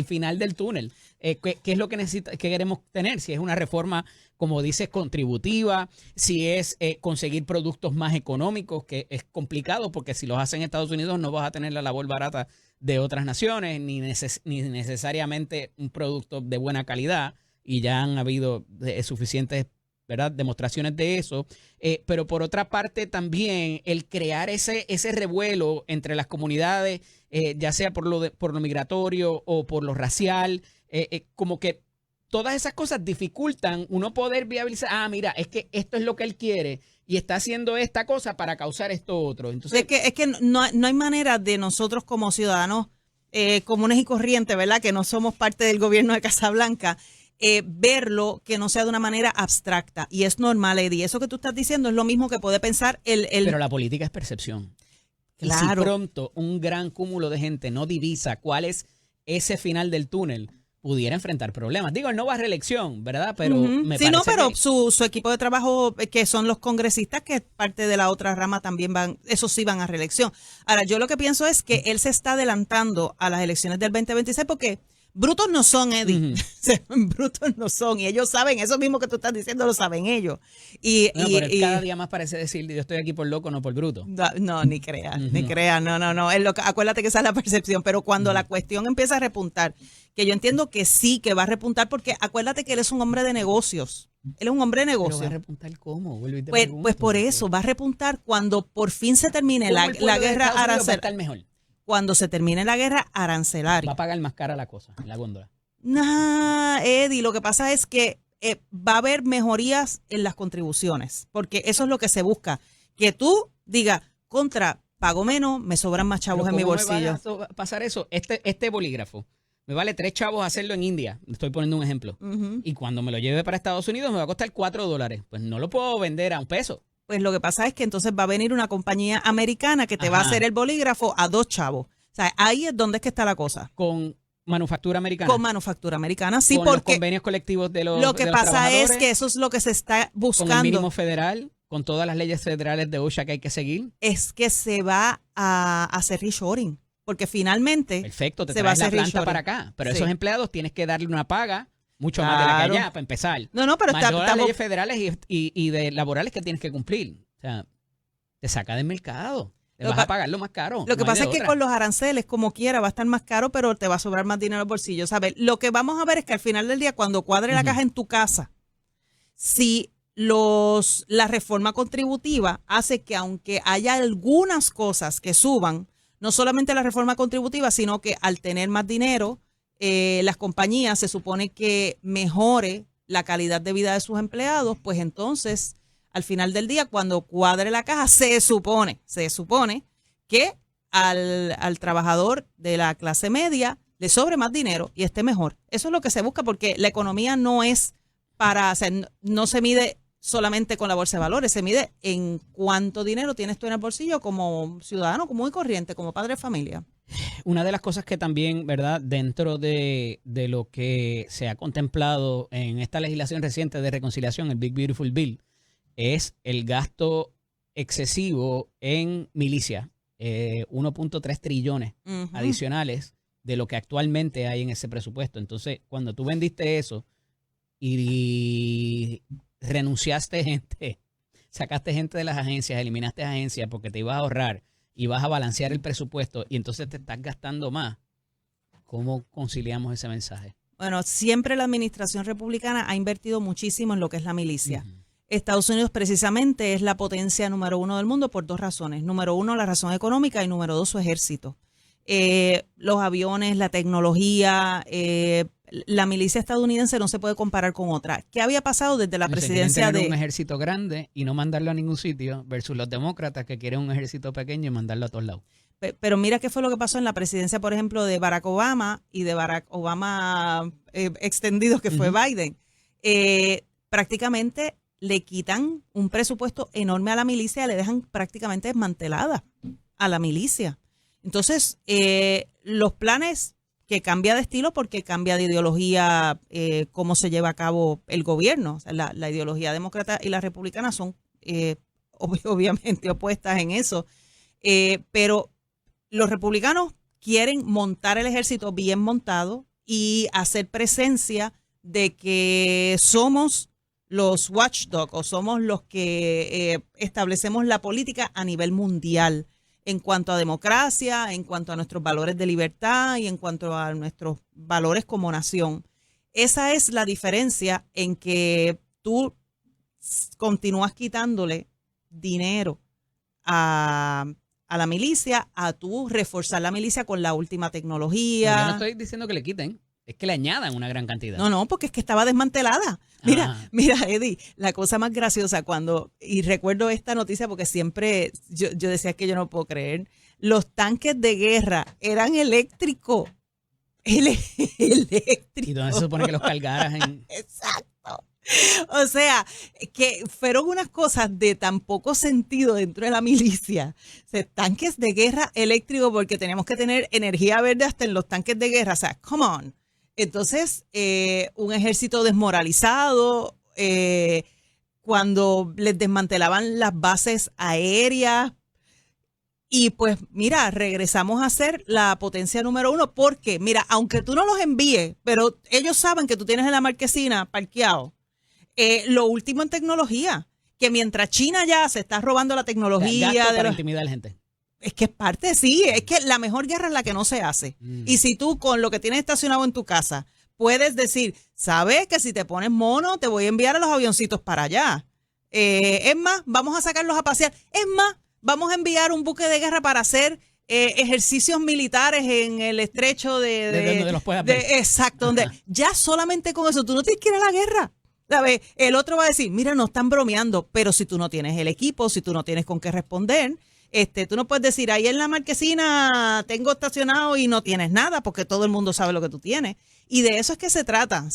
final del túnel? ¿Qué es lo que qué queremos tener? Si es una reforma, como dices, contributiva, si es conseguir productos más económicos, que es complicado porque si los hacen en Estados Unidos no vas a tener la labor barata de otras naciones, ni necesariamente un producto de buena calidad, y ya han habido suficientes, ¿verdad?, demostraciones de eso, pero por otra parte también el crear ese revuelo entre las comunidades, ya sea por lo migratorio o por lo racial, como que todas esas cosas dificultan uno poder viabilizar, mira, es que esto es lo que él quiere y está haciendo esta cosa para causar esto otro. Entonces, Es que no hay manera de nosotros como ciudadanos comunes y corrientes, ¿verdad? Que no somos parte del gobierno de Casablanca, verlo que no sea de una manera abstracta. Y es normal, Eddie. Eso que tú estás diciendo es lo mismo que puede pensar pero la política es percepción. Claro. Y si pronto un gran cúmulo de gente no divisa cuál es ese final del túnel, pudiera enfrentar problemas. Digo, él no va a reelección, ¿verdad? Pero me sí, no, parece pero que su equipo de trabajo, que son los congresistas, que es parte de la otra rama, también esos sí van a reelección. Ahora, yo lo que pienso es que él se está adelantando a las elecciones del 2026 porque brutos no son, Eddie. Brutos no son. Y ellos saben, eso mismo que tú estás diciendo, lo saben ellos. pero él cada día más parece decir, yo estoy aquí por loco, no por bruto. No, ni creas, ni creas. No. Acuérdate que esa es la percepción. Pero cuando la cuestión empieza a repuntar, que yo entiendo que sí, que va a repuntar, porque acuérdate que él es un hombre de negocios. Él es un hombre de Pero negocios. va a repuntar ¿cómo? Vuelvo y te Pues pregunto. por eso, va a repuntar cuando por fin se termine ¿Cómo la el pueblo de guerra Estados Unidos va a arancelaria. estar mejor? Cuando se termine la guerra arancelaria. Va a pagar más cara la cosa, la góndola. Nah, Eddie, lo que pasa es que va a haber mejorías en las contribuciones, porque eso es lo que se busca, que tú digas, pago menos, me sobran más chavos en mi bolsillo. ¿Cómo me va a pasar eso? Este bolígrafo me vale 3 chavos hacerlo en India. Estoy poniendo un ejemplo. Y cuando me lo lleve para Estados Unidos me va a costar $4. Pues no lo puedo vender a $1. Pues lo que pasa es que entonces va a venir una compañía americana que te va a hacer el bolígrafo a 2 chavos. O sea, ahí es donde es que está la cosa. Con manufactura americana. Con manufactura americana, sí, con porque los convenios colectivos de los lo que de los pasa es trabajadores, que eso es lo que se está buscando. con el mínimo federal, con todas las leyes federales de OSHA que hay que seguir. Es que se va a hacer reshoring, porque finalmente Perfecto, te se va a traes la hacer planta reshoring. para acá. Pero Sí. esos empleados tienes que darle una paga mucho más de la que allá para empezar. No, pero más todas las estamos... leyes federales y de laborales que tienes que cumplir. O sea, te saca del mercado. Te vas a pagar lo más caro. Lo que pasa es que con los aranceles, como quiera, va a estar más caro, pero te va a sobrar más dinero al bolsillo. ¿Sabes? Lo que vamos a ver es que al final del día, cuando cuadre la caja en tu casa, si la reforma contributiva hace que aunque haya algunas cosas que suban, no solamente la reforma contributiva, sino que al tener más dinero, las compañías se supone que mejore la calidad de vida de sus empleados, pues entonces, al final del día, cuando cuadre la caja, se supone que al trabajador de la clase media le sobre más dinero y esté mejor. Eso es lo que se busca, porque la economía no es o sea, no se mide solamente con la bolsa de valores, se mide en cuánto dinero tienes tú en el bolsillo como ciudadano común y corriente, como padre de familia. Una de las cosas que también, ¿verdad?, dentro de lo que se ha contemplado en esta legislación reciente de reconciliación, el Big Beautiful Bill, es el gasto excesivo en milicia, 1.3 trillones adicionales de lo que actualmente hay en ese presupuesto. Entonces, cuando tú vendiste eso y renunciaste gente, sacaste gente de las agencias, eliminaste agencias porque te ibas a ahorrar y vas a balancear el presupuesto y entonces te estás gastando más, ¿cómo conciliamos ese mensaje? Bueno, siempre la administración republicana ha invertido muchísimo en lo que es la milicia. Estados Unidos precisamente es la potencia número 1 del mundo por 2 razones. Número 1, la razón económica, y número 2, su ejército. Los aviones, la tecnología, la milicia estadounidense no se puede comparar con otra. ¿Qué había pasado desde la presidencia tener un ejército grande y no mandarlo a ningún sitio versus los demócratas que quieren un ejército pequeño y mandarlo a todos lados? Pero mira qué fue lo que pasó en la presidencia, por ejemplo, de Barack Obama y de Barack Obama extendido, que fue Biden. Prácticamente le quitan un presupuesto enorme a la milicia, le dejan prácticamente desmantelada a la milicia. Entonces, los planes que cambia de estilo porque cambia de ideología, cómo se lleva a cabo el gobierno. O sea, la ideología demócrata y la republicana son obviamente opuestas en eso. Pero los republicanos quieren montar el ejército bien montado y hacer presencia de que somos los watchdogs o somos los que establecemos la política a nivel mundial en cuanto a democracia, en cuanto a nuestros valores de libertad y en cuanto a nuestros valores como nación. Esa es la diferencia en que tú continúas quitándole dinero a la milicia, a tú reforzar la milicia con la última tecnología. Yo no estoy diciendo que le quiten, es que le añadan una gran cantidad. No, porque es que estaba desmantelada. Mira, Eddie, la cosa más graciosa y recuerdo esta noticia porque siempre yo decía que yo no puedo creer, los tanques de guerra eran eléctricos. Eléctricos. ¿Y dónde se supone que los cargaras? Exacto. O sea, que fueron unas cosas de tan poco sentido dentro de la milicia. O sea, tanques de guerra eléctricos porque tenemos que tener energía verde hasta en los tanques de guerra. O sea, come on. Entonces, un ejército desmoralizado, cuando les desmantelaban las bases aéreas. Y pues, mira, regresamos a ser la potencia número 1 porque, mira, aunque tú no los envíes, pero ellos saben que tú tienes en la marquesina parqueado lo último en tecnología, que mientras China ya se está robando la tecnología. Gasto para intimidar a la gente. Es que es parte, sí, es que la mejor guerra es la que no se hace. Y si tú con lo que tienes estacionado en tu casa puedes decir, sabes que si te pones mono te voy a enviar a los avioncitos para allá. Es más, vamos a sacarlos a pasear. Es más, vamos a enviar un buque de guerra para hacer ejercicios militares en el estrecho de donde los puedas ver. Exacto, donde ya solamente con eso tú no tienes que ir a la guerra. ¿Sabes? El otro va a decir, mira, no están bromeando, pero si tú no tienes el equipo, si tú no tienes con qué responder, tú no puedes decir, ahí en la marquesina tengo estacionado y no tienes nada, porque todo el mundo sabe lo que tú tienes. Y de eso es que se trata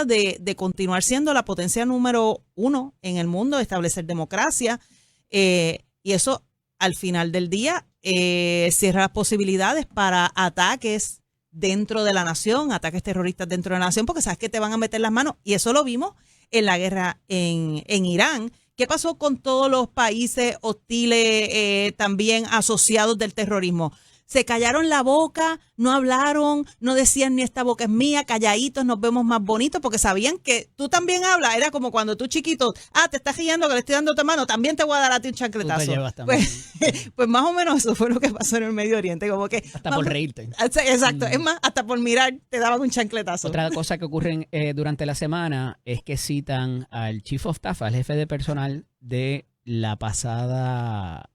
de continuar siendo la potencia número 1 en el mundo, de establecer democracia, y eso al final del día cierra las posibilidades para ataques dentro de la nación, ataques terroristas dentro de la nación, porque sabes que te van a meter las manos, y eso lo vimos en la guerra en Irán. ¿Qué pasó con todos los países hostiles también asociados del terrorismo? Se callaron la boca, no hablaron, no decían ni esta boca es mía, calladitos, nos vemos más bonitos, porque sabían que tú también hablas. Era como cuando tú chiquito, te estás guiando que le estoy dando tu mano, también te voy a dar a ti un chancletazo. Pues más o menos eso fue lo que pasó en el Medio Oriente. Como que, hasta por reírte. Exacto, es más, hasta por mirar te daban un chancletazo. Otra cosa que ocurre durante la semana es que citan al Chief of Staff, al jefe de personal de la pasada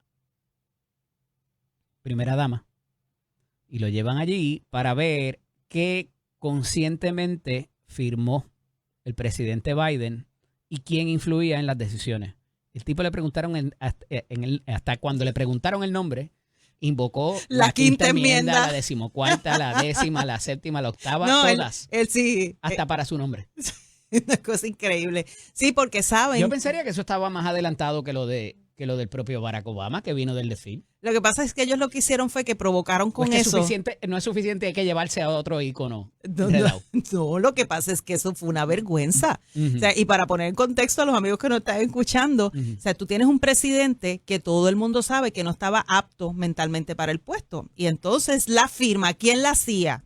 primera dama, y lo llevan allí para ver qué conscientemente firmó el presidente Biden y quién influía en las decisiones. El tipo le preguntaron, hasta cuando le preguntaron el nombre, invocó la quinta enmienda, la 14ª, la 10ª, la 7ª, la 8ª, todas. Él sí. Hasta para su nombre. Una cosa increíble. Sí, porque saben. Yo pensaría que eso estaba más adelantado que lo del propio Barack Obama, que vino del desfile. Lo que pasa es que ellos lo que hicieron fue que provocaron con eso. No es suficiente, hay que llevarse a otro ícono. No, lo que pasa es que eso fue una vergüenza. O sea, y para poner en contexto a los amigos que nos están escuchando, o sea, tú tienes un presidente que todo el mundo sabe que no estaba apto mentalmente para el puesto. Y entonces la firma, ¿quién la hacía?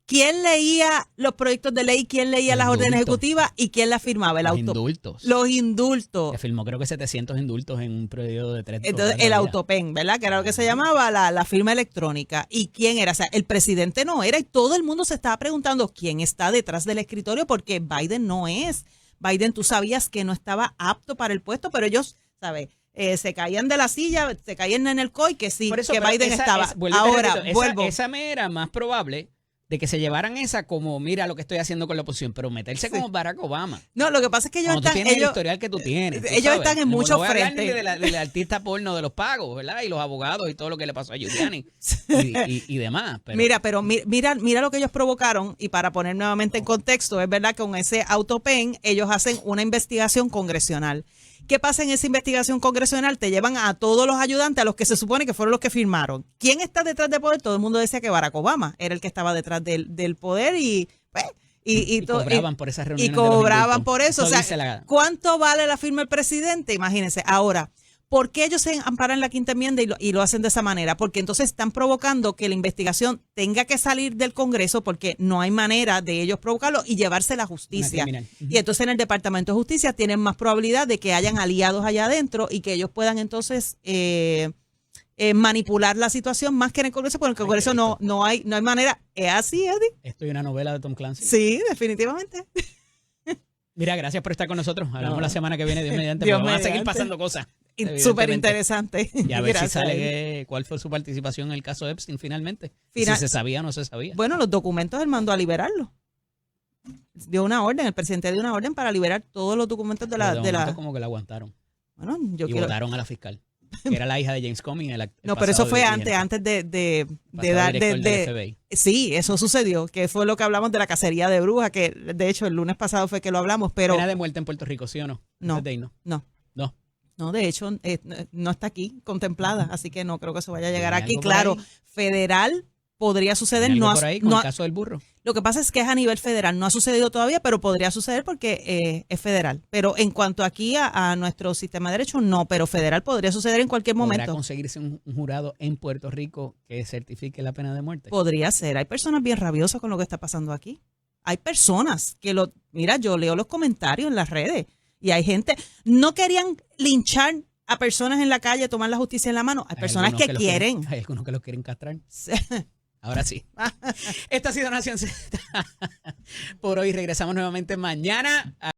¿Quién leía los proyectos de ley? ¿Quién leía las órdenes ejecutivas? ¿Y quién las firmaba? Indultos. Los indultos. Se firmó creo que 700 indultos en un periodo de 3 Entonces, el autopen, ¿verdad? Que era lo que se llamaba la firma electrónica. ¿Y quién era? O sea, el presidente no era. Y todo el mundo se estaba preguntando quién está detrás del escritorio, porque Biden no es. Biden, tú sabías que no estaba apto para el puesto, pero ellos, ¿sabes? Se caían de la silla, se caían en el COI, que sí, eso, que Biden estaba. Vuelvo. Esa me era más probable de que se llevaran esa como, mira lo que estoy haciendo con la oposición, pero meterse como Barack Obama. No, lo que pasa es que ellos están... Tú tienes el historial que tú tienes. Ellos están en muchos frentes. Del artista porno de los pagos, ¿verdad? Y los abogados y todo lo que le pasó a Giuliani y demás. Pero mira lo que ellos provocaron, y para poner nuevamente en contexto, es verdad que con ese autopen ellos hacen una investigación congresional. ¿Qué pasa en esa investigación congresional? Te llevan a todos los ayudantes, a los que se supone que fueron los que firmaron. ¿Quién está detrás del poder? Todo el mundo decía que Barack Obama era el que estaba detrás del poder y cobraban por esas reuniones. Y cobraban por eso. O sea, ¿cuánto vale la firma del presidente? Imagínense. Ahora, ¿por qué ellos se amparan en la quinta enmienda y lo hacen de esa manera? Porque entonces están provocando que la investigación tenga que salir del Congreso, porque no hay manera de ellos provocarlo y llevarse la justicia. Y entonces en el Departamento de Justicia tienen más probabilidad de que hayan aliados allá adentro y que ellos puedan entonces manipular la situación más que en el Congreso, porque en el Congreso no hay manera. ¿Es así, Eddie? Esto es una novela de Tom Clancy. Sí, definitivamente. Mira, gracias por estar con nosotros. Hablamos la semana que viene, Dios mediante. Vamos a seguir pasando cosas. Súper interesante. Y a ver si sale cuál fue su participación en el caso Epstein finalmente. Si se sabía o no se sabía. Bueno, los documentos él mandó a liberarlo. Dio una orden, el presidente dio una orden para liberar todos los documentos de la... como que la aguantaron. Bueno, votaron a la fiscal, que era la hija de James Comey. No, pero eso fue antes de dar... Sí, eso sucedió, que fue lo que hablamos de la cacería de brujas, que de hecho el lunes pasado fue que lo hablamos, pero... ¿Pena de muerte en Puerto Rico, sí o no? No, de hecho, no está aquí contemplada, así que no creo que eso vaya a llegar aquí. Claro, federal podría suceder. No por ahí, con el caso del burro. Lo que pasa es que es a nivel federal. No ha sucedido todavía, pero podría suceder porque es federal. Pero en cuanto aquí a nuestro sistema de derecho, no. Pero federal podría suceder en cualquier momento. ¿Podrá conseguirse un jurado en Puerto Rico que certifique la pena de muerte? Podría ser. Hay personas bien rabiosas con lo que está pasando aquí. Hay personas que Mira, yo leo los comentarios en las redes. Y hay gente, no querían linchar a personas en la calle, tomar la justicia en la mano. Hay personas que quieren. Hay algunos que los quieren castrar. Ahora sí. Esta ha sido Nación Z. Por hoy regresamos nuevamente mañana.